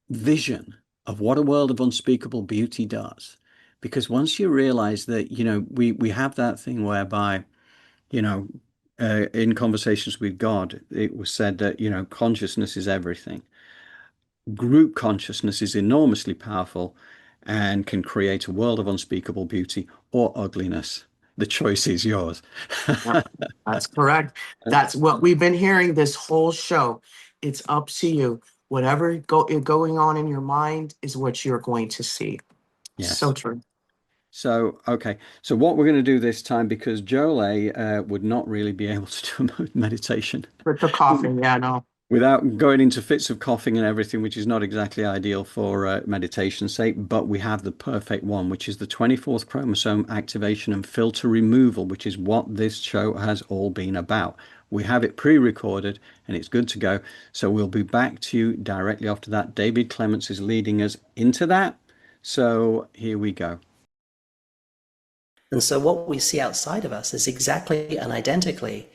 vision of what a world of unspeakable beauty does. Because once you realize that, we have that thing whereby, in conversations with God, it was said that, consciousness is everything. Group consciousness is enormously powerful and can create a world of unspeakable beauty or ugliness. The choice is yours. Yep. That's correct. That's what we've been hearing this whole show. It's up to you. Whatever going on in your mind is what you're going to see. So Yes. true. So, okay. So what we're going to do this time, because Jolé would not really be able to do meditation With the coughing, yeah, no. without going into fits of coughing and everything, which is not exactly ideal for meditation's sake, but we have the perfect one, which is the 24th chromosome activation and filter removal, which is what this show has all been about. We have it pre-recorded and it's good to go. So we'll be back to you directly after that. David Clements is leading us into that. So here we go. And so what we see outside of us is exactly and identically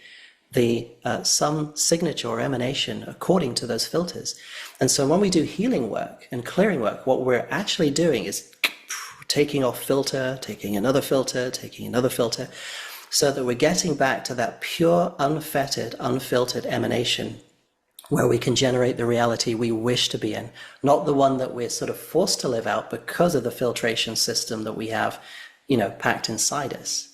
the some signature or emanation according to those filters. And so when we do healing work and clearing work, what we're actually doing is taking off filter, taking another filter, taking another filter, so that we're getting back to that pure, unfettered, unfiltered emanation where we can generate the reality we wish to be in, not the one that we're sort of forced to live out because of the filtration system that we have, packed inside us.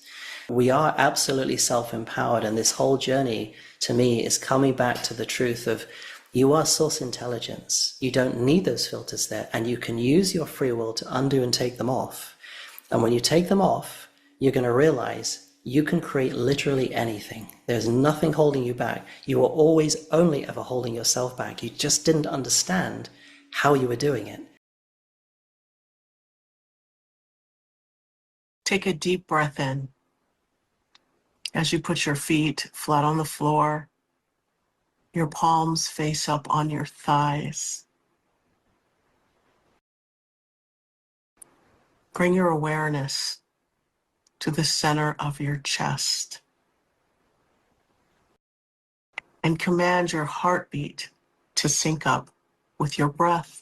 We are absolutely self-empowered, and this whole journey, to me, is coming back to the truth of you are source intelligence. You don't need those filters there, and you can use your free will to undo and take them off. And when you take them off, you're going to realize you can create literally anything. There's nothing holding you back. You were always only ever holding yourself back. You just didn't understand how you were doing it. Take a deep breath in as you put your feet flat on the floor, your palms face up on your thighs. Bring your awareness to the center of your chest and command your heartbeat to sync up with your breath.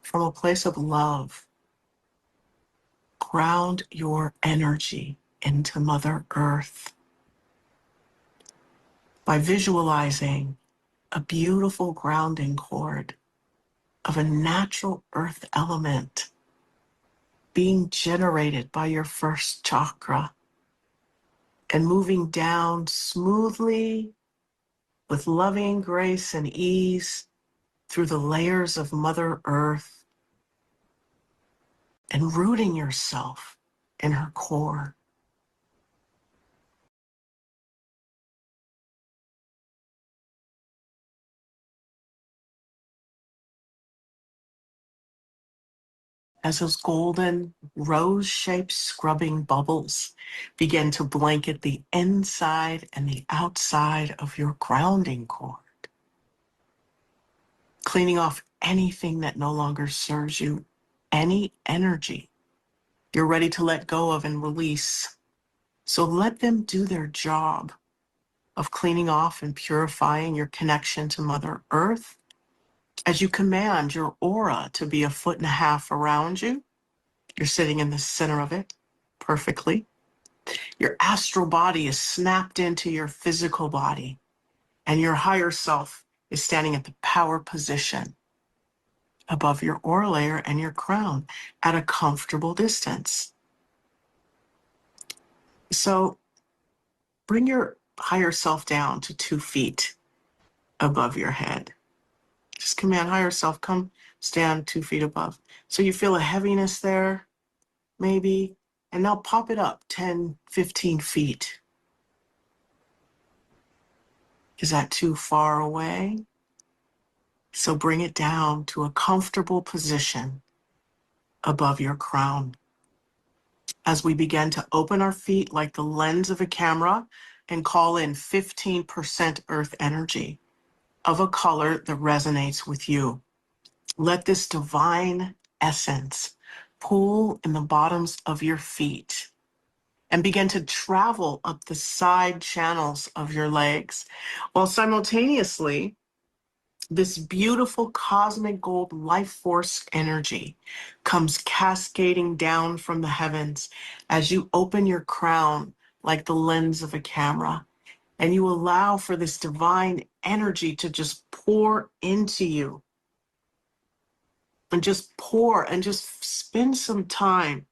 From a place of love, ground your energy into Mother Earth by visualizing a beautiful grounding cord of a natural earth element being generated by your first chakra and moving down smoothly with loving grace and ease through the layers of Mother Earth and rooting yourself in her core. As those golden rose-shaped scrubbing bubbles begin to blanket the inside and the outside of your grounding cord, cleaning off anything that no longer serves you, any energy you're ready to let go of and release. So let them do their job of cleaning off and purifying your connection to Mother Earth as you command your aura to be 1.5 feet around you. You're sitting in the center of it perfectly. Your astral body is snapped into your physical body, and your higher self is standing at the power position above your aura layer and your crown at a comfortable distance. So bring your higher self down to 2 feet above your head. Just command higher self, come stand 2 feet above. So you feel a heaviness there, maybe, and now pop it up 10, 15 feet. Is that too far away? So bring it down to a comfortable position above your crown. As we begin to open our feet like the lens of a camera and call in 15% earth energy of a color that resonates with you. Let this divine essence pool in the bottoms of your feet and begin to travel up the side channels of your legs, while simultaneously, this beautiful cosmic gold life force energy comes cascading down from the heavens as you open your crown like the lens of a camera, and you allow for this divine energy to just pour into you. And just pour and just spend some time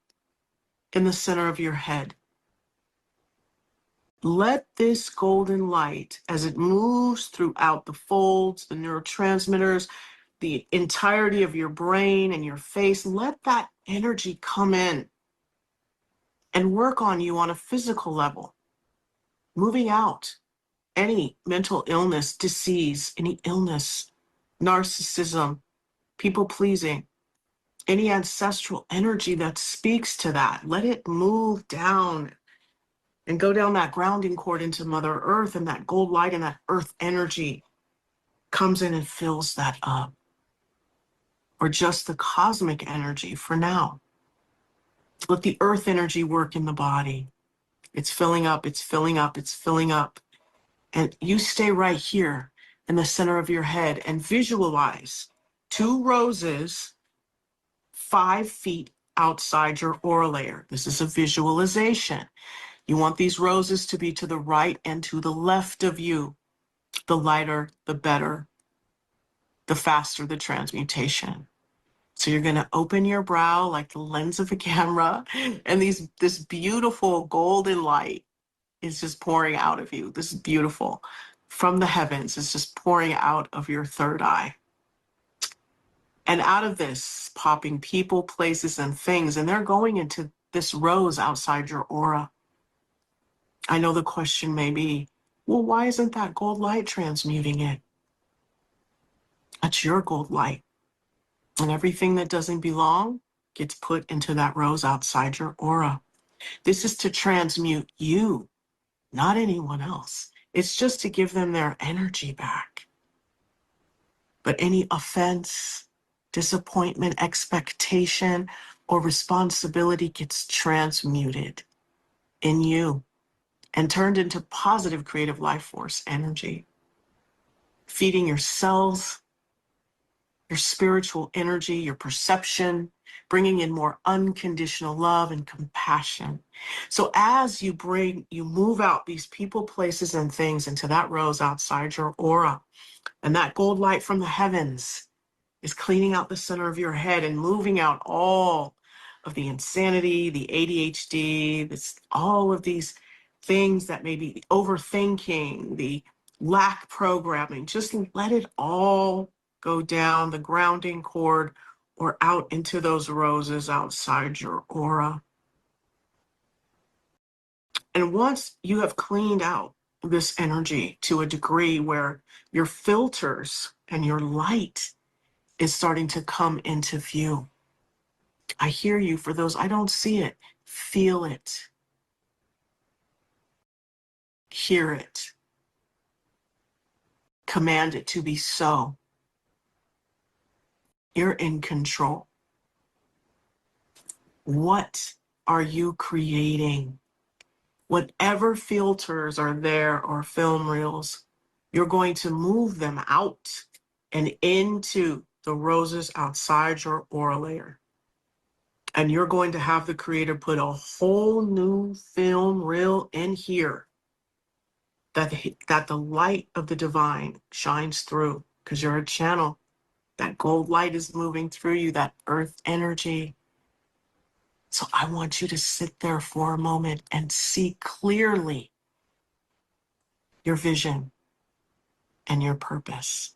in the center of your head. Let this golden light, as it moves throughout the folds, the neurotransmitters, the entirety of your brain and your face, let that energy come in and work on you on a physical level, moving out any mental illness, disease, any illness, narcissism, people pleasing, any ancestral energy that speaks to that. Let it move down and go down that grounding cord into Mother Earth, and that gold light and that earth energy comes in and fills that up. Or just the cosmic energy for now. Let the earth energy work in the body. It's filling up, it's filling up, it's filling up. And you stay right here in the center of your head and visualize 2 roses 5 feet outside your aura layer. This is a visualization. You want these roses to be to the right and to the left of you. The lighter, the better, the faster the transmutation. So you're going to open your brow like the lens of a camera, and this beautiful golden light is just pouring out of you. This is beautiful. From the heavens, it's just pouring out of your third eye. And out of this, popping people, places, and things, and they're going into this rose outside your aura. I know the question may be, well, why isn't that gold light transmuting it? That's your gold light. And everything that doesn't belong gets put into that rose outside your aura. This is to transmute you, not anyone else. It's just to give them their energy back. But any offense, disappointment, expectation, or responsibility gets transmuted in you and turned into positive creative life force energy, feeding your cells, your spiritual energy, your perception, bringing in more unconditional love and compassion. So as you move out these people, places, and things into that rose outside your aura, and that gold light from the heavens is cleaning out the center of your head and moving out all of the insanity, the ADHD, all of these things that may be overthinking, the lack programming. Just let it all go down the grounding cord or out into those roses outside your aura. And once you have cleaned out this energy to a degree where your filters and your light is starting to come into view, I hear you. For those, I don't see it, feel it, hear it, command it to be so. You're in control. What are you creating? Whatever filters are there or film reels, you're going to move them out and into the roses outside your aura layer. And you're going to have the creator put a whole new film reel in here that the light of the divine shines through, because you're a channel. That gold light is moving through you, that earth energy. So I want you to sit there for a moment and see clearly your vision and your purpose,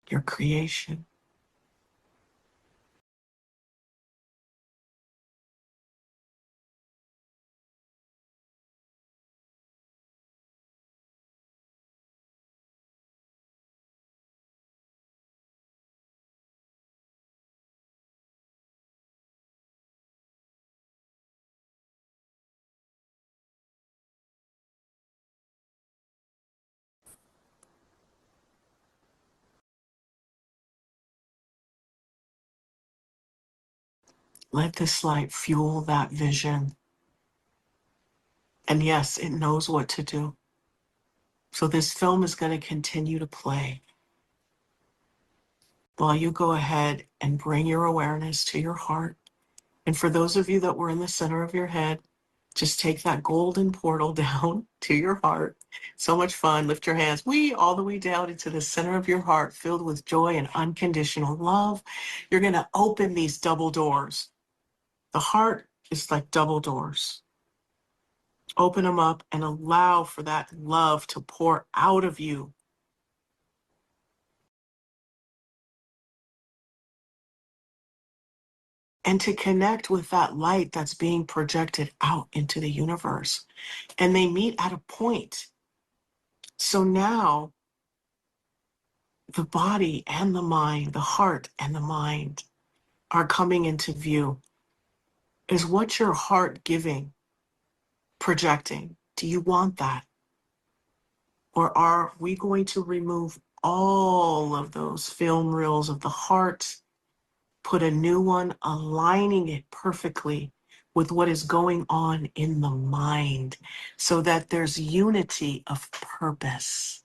your creation. Let this light fuel that vision. And yes, it knows what to do. So this film is going to continue to play while you go ahead and bring your awareness to your heart. And for those of you that were in the center of your head, just take that golden portal down to your heart. So much fun. Lift your hands, all the way down into the center of your heart, filled with joy and unconditional love. You're going to open these double doors. The heart is like double doors. Open them up and allow for that love to pour out of you. And to connect with that light that's being projected out into the universe. And they meet at a point. So now the body and the mind, the heart and the mind are coming into view. Is what your heart giving, projecting? Do you want that? Or are we going to remove all of those film reels of the heart, put a new one, aligning it perfectly with what is going on in the mind so that there's unity of purpose?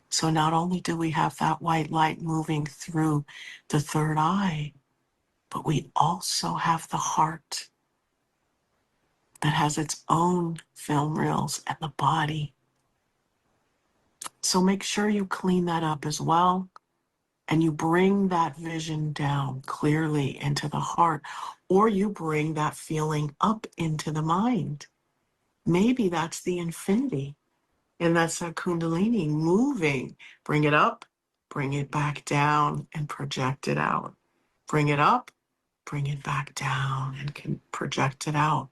So not only do we have that white light moving through the third eye, but we also have the heart that has its own film reels and the body. So make sure you clean that up as well. And you bring that vision down clearly into the heart, or you bring that feeling up into the mind. Maybe that's the infinity, and that's that Kundalini moving. Bring it up, bring it back down, and project it out. Bring it up, bring it back down, and can project it out.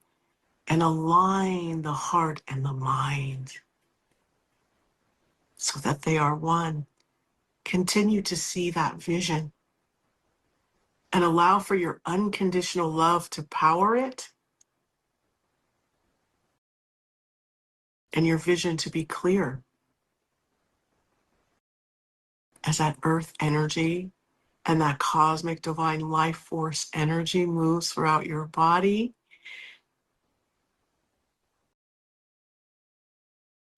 And align the heart and the mind so that they are one. Continue to see that vision and allow for your unconditional love to power it and your vision to be clear as that earth energy and that cosmic divine life force energy moves throughout your body,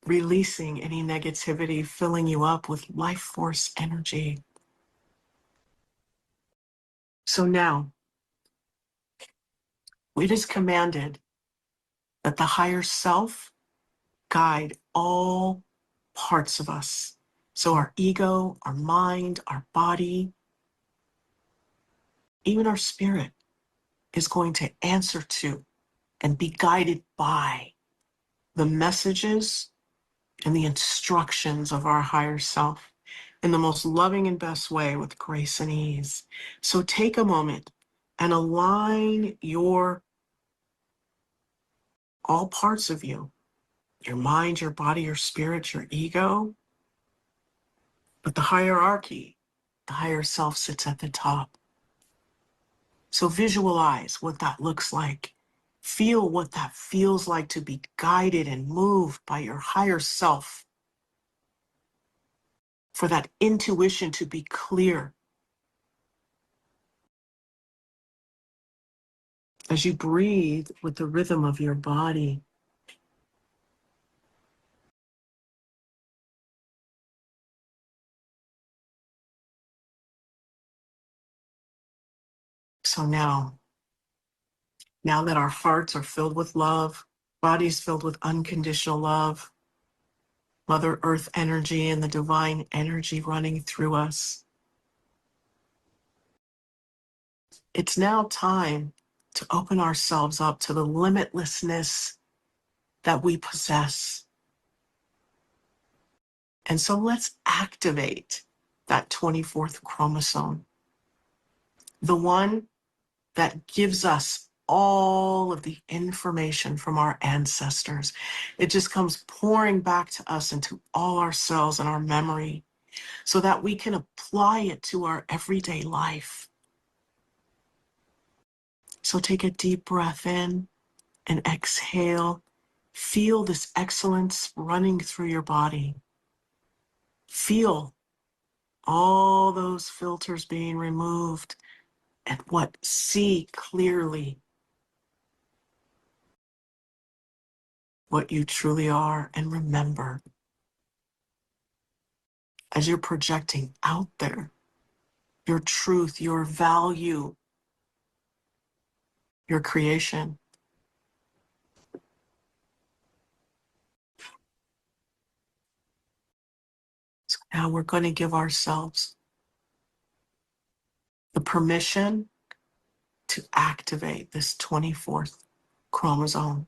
releasing any negativity, filling you up with life force energy. So now, we just commanded that the higher self guide all parts of us. So our ego, our mind, our body, even our spirit, is going to answer to and be guided by the messages and the instructions of our higher self in the most loving and best way with grace and ease. So take a moment and align all parts of you, your mind, your body, your spirit, your ego. But the hierarchy, the higher self sits at the top. So visualize what that looks like. Feel what that feels like to be guided and moved by your higher self. For that intuition to be clear. As you breathe with the rhythm of your body, so now that our hearts are filled with love, bodies filled with unconditional love, Mother Earth energy and the divine energy running through us, it's now time to open ourselves up to the limitlessness that we possess. And so let's activate that 24th chromosome, the one that gives us all of the information from our ancestors. It just comes pouring back to us into all our cells and our memory so that we can apply it to our everyday life. So take a deep breath in and exhale. Feel this excellence running through your body. Feel all those filters being removed and see clearly what you truly are. And remember, as you're projecting out there, your truth, your value, your creation. So now we're going to give ourselves the permission to activate this 24th chromosome.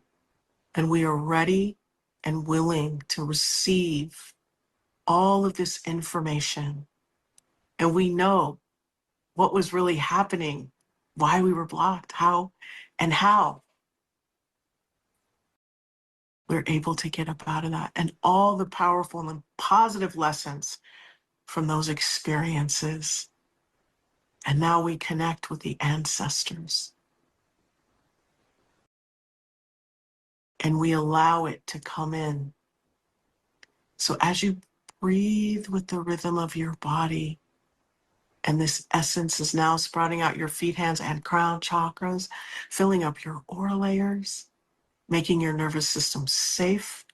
And we are ready and willing to receive all of this information. And we know what was really happening, why we were blocked, how we're able to get up out of that, and all the powerful and positive lessons from those experiences. And now we connect with the ancestors. And we allow it to come in. So as you breathe with the rhythm of your body, and this essence is now sprouting out your feet, hands, and crown chakras, filling up your aura layers, making your nervous system safe.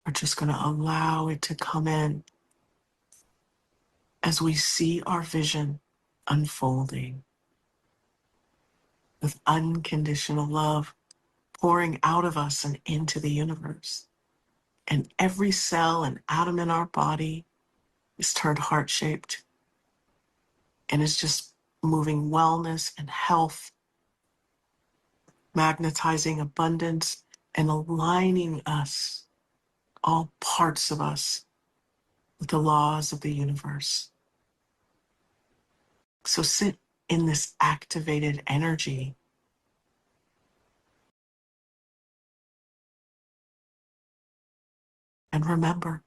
We're just going to allow it to come in as we see our vision unfolding with unconditional love pouring out of us and into the universe. And every cell and atom in our body is turned heart-shaped and is just moving wellness and health, magnetizing abundance, and aligning us, all parts of us, with the laws of the universe. So sit in this activated energy. And remember,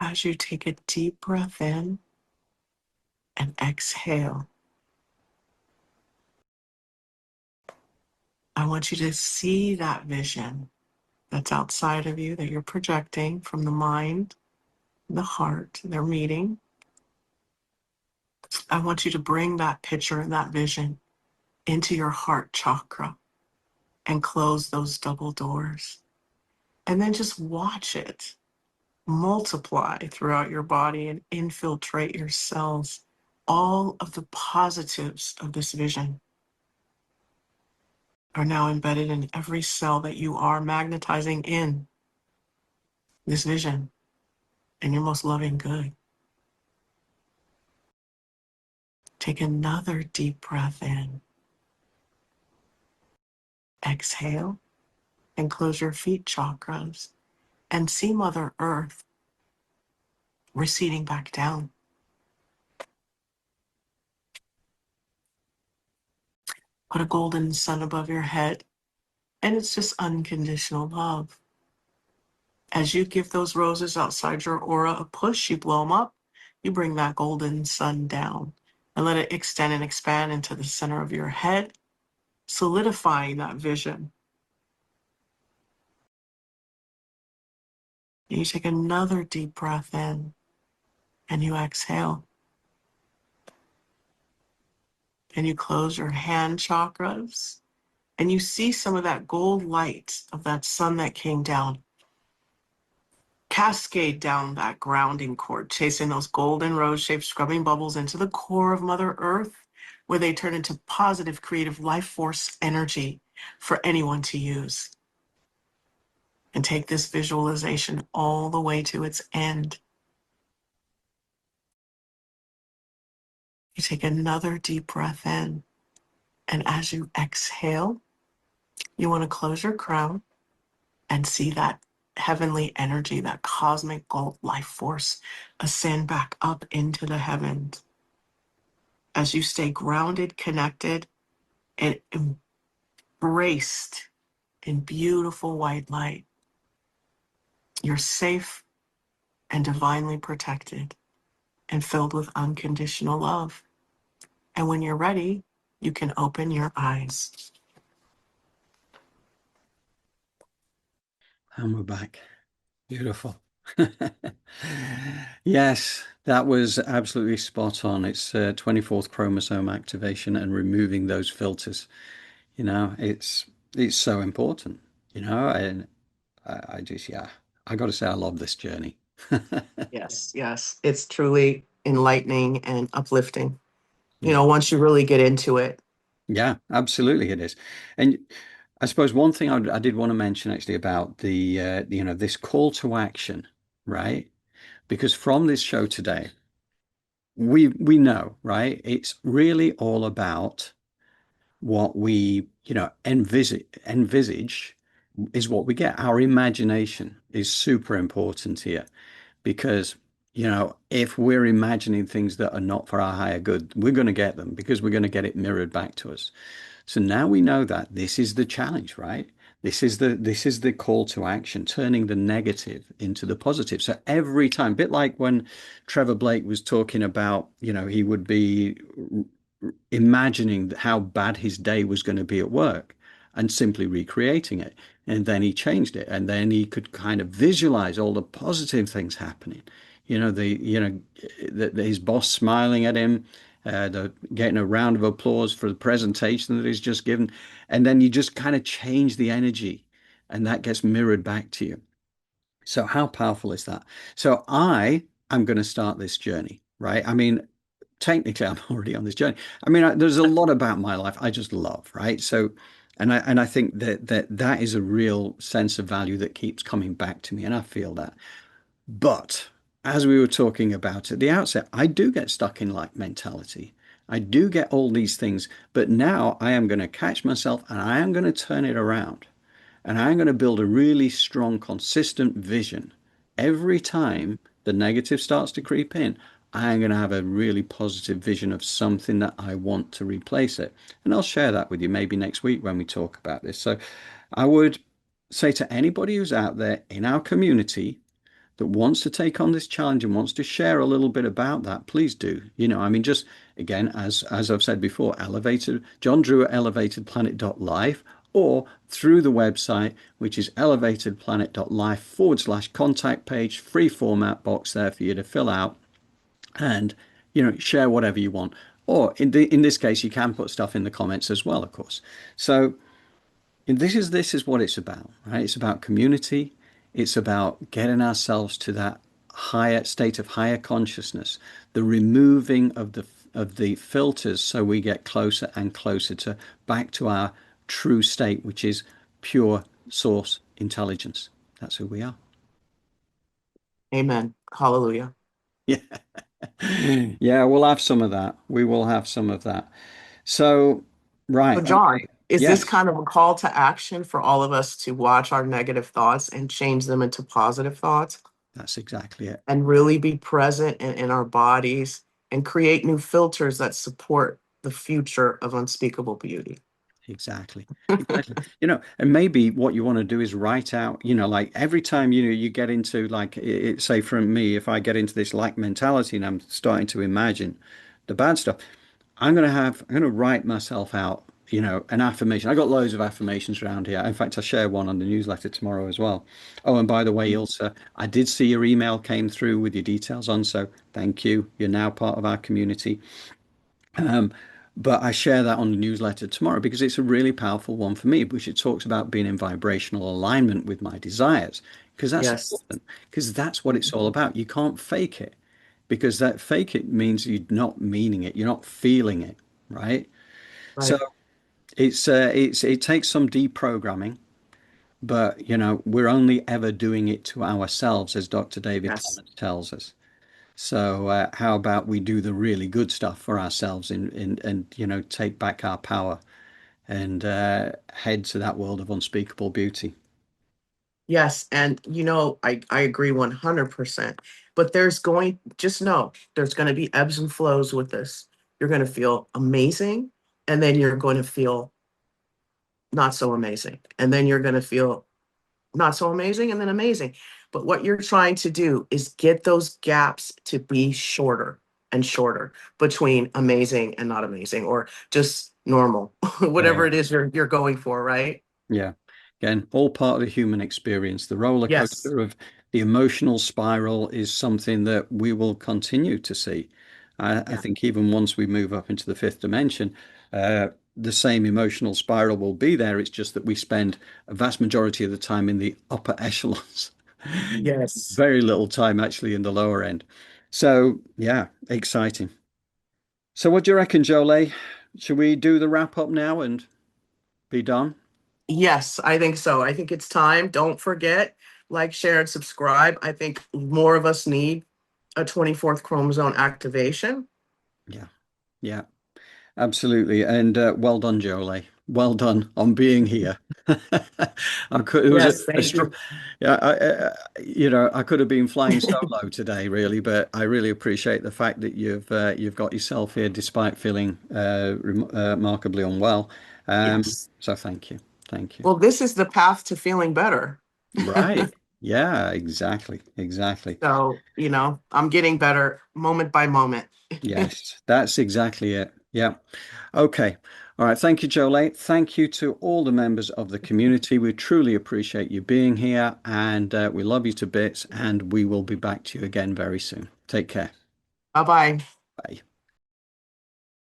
as you take a deep breath in and exhale, I want you to see that vision that's outside of you that you're projecting from the mind. the heart, they're meeting. I want you to bring that picture and that vision into your heart chakra and close those double doors. And then just watch it multiply throughout your body and infiltrate your cells. All of the positives of this vision are now embedded in every cell that you are magnetizing in this vision and your most loving good. Take another deep breath in. Exhale and close your feet chakras and see Mother Earth receding back down. Put a golden sun above your head, and it's just unconditional love. As you give those roses outside your aura a push, you blow them up, you bring that golden sun down and let it extend and expand into the center of your head, solidifying that vision. And you take another deep breath in and you exhale. And you close your hand chakras and you see some of that gold light of that sun that came down cascade down that grounding cord, chasing those golden rose-shaped scrubbing bubbles into the core of Mother Earth, where they turn into positive, creative life force energy for anyone to use. And take this visualization all the way to its end. You take another deep breath in, and as you exhale, you want to close your crown and see that heavenly energy, that cosmic gold life force ascend back up into the heavens. As you stay grounded, connected, and embraced in beautiful white light, you're safe and divinely protected and filled with unconditional love. And when you're ready, you can open your eyes. And we're back. Beautiful. Yes, that was absolutely spot on. It's 24th chromosome activation and removing those filters. It's so important, and I just, yeah, I got to say, I love this journey. Yes, yes. It's truly enlightening and uplifting, Yeah. once you really get into it. Yeah, absolutely it is. And I suppose one thing I did want to mention actually about this call to action, right? Because from this show today, we know, right? It's really all about what we, envisage is what we get. Our imagination is super important here because, if we're imagining things that are not for our higher good, we're going to get them because we're going to get it mirrored back to us. So now we know that this is the challenge, right? This is the call to action, turning the negative into the positive. So every time, a bit like when Trevor Blake was talking about, he would be imagining how bad his day was going to be at work and simply recreating it. And then he changed it, and then he could kind of visualize all the positive things happening. His boss smiling at him, getting a round of applause for the presentation that he's just given, and then you just kind of change the energy, and that gets mirrored back to you. So how powerful is that? So I am going to start this journey, right? I mean, technically I'm already on this journey. I mean, there's a lot about my life I just love, right? So, and I think that is a real sense of value that keeps coming back to me, and I feel that. But as we were talking about at the outset, I do get stuck in like mentality. I do get all these things, but now I am going to catch myself and I am going to turn it around. And I'm going to build a really strong, consistent vision. Every time the negative starts to creep in, I'm going to have a really positive vision of something that I want to replace it. And I'll share that with you maybe next week when we talk about this. So I would say to anybody who's out there in our community that wants to take on this challenge and wants to share a little bit about that, please do. I mean, just again, as I've said before, elevated John Drew at elevatedplanet.live or through the website, which is elevatedplanet.life/contact page, free format box there for you to fill out and share whatever you want. Or in this case, you can put stuff in the comments as well, of course. So this is what it's about, right? It's about community. It's about getting ourselves to that higher state of higher consciousness, the removing of the filters, so we get closer and closer to back to our true state, which is pure source intelligence. That's who we are. Amen. Hallelujah. Yeah. Yeah, we'll have some of that. We will have some of that. So, right. So, John, Okay. is this Yes, kind of a call to action for all of us to watch our negative thoughts and change them into positive thoughts that's exactly it. and really be present in our bodies and create new filters that support the future of unspeakable beauty? Exactly. Exactly. And maybe what you want to do is write out, like every time, you get into like say from me, if I get into this lack mentality and I'm starting to imagine the bad stuff, I'm gonna write myself out, an affirmation. I got loads of affirmations around here. In fact, I'll share one on the newsletter tomorrow as well. Oh, and by the way, Ilse, I did see your email came through with your details on, so thank you. You're now part of our community. Um, but I share that on the newsletter tomorrow because it's a really powerful one for me, which it talks about being in vibrational alignment with my desires, because that's Yes. important, because that's what it's all about. You can't fake it, because that fake it means you're not meaning it, you're not feeling it, right? So Right. it takes some deprogramming, but we're only ever doing it to ourselves, as Dr. David Yes. Clements tells us. So how about we do the really good stuff for ourselves and take back our power and head to that world of unspeakable beauty. Yes. And I agree 100%. But just know there's going to be ebbs and flows with this. You're going to feel amazing, and then you're going to feel not so amazing. And then you're going to feel not so amazing and then amazing. But what you're trying to do is get those gaps to be shorter and shorter between amazing and not amazing, or just normal, whatever Yeah. it is you're going for, right? Yeah. Again, all part of the human experience. The roller Yes. coaster of the emotional spiral is something that we will continue to see. I Yeah. think even once we move up into the fifth dimension, the same emotional spiral will be there. It's just that we spend a vast majority of the time in the upper echelons. Yes. Very little time actually in the lower end. So, yeah, exciting. So, what do you reckon, Jolé? Should we do the wrap up now and be done? Yes, I think so. I think it's time. Don't forget, like, share, and subscribe. I think more of us need a 24th chromosome activation. Yeah, yeah. Absolutely. And well done, Jolé. Well done on being here. It was Yes, a thank strong, you. yeah, I could have been flying solo today, really, but I really appreciate the fact that you've got yourself here despite feeling remarkably unwell. Yes. So thank you. Thank you. Well, this is the path to feeling better. Right. Yeah, exactly. Exactly. So, I'm getting better moment by moment. Yes, that's exactly it. Yeah. Okay. All right. Thank you, Jolene. Thank you to all the members of the community. We truly appreciate you being here and we love you to bits. And we will be back to you again very soon. Take care. Bye bye. Bye.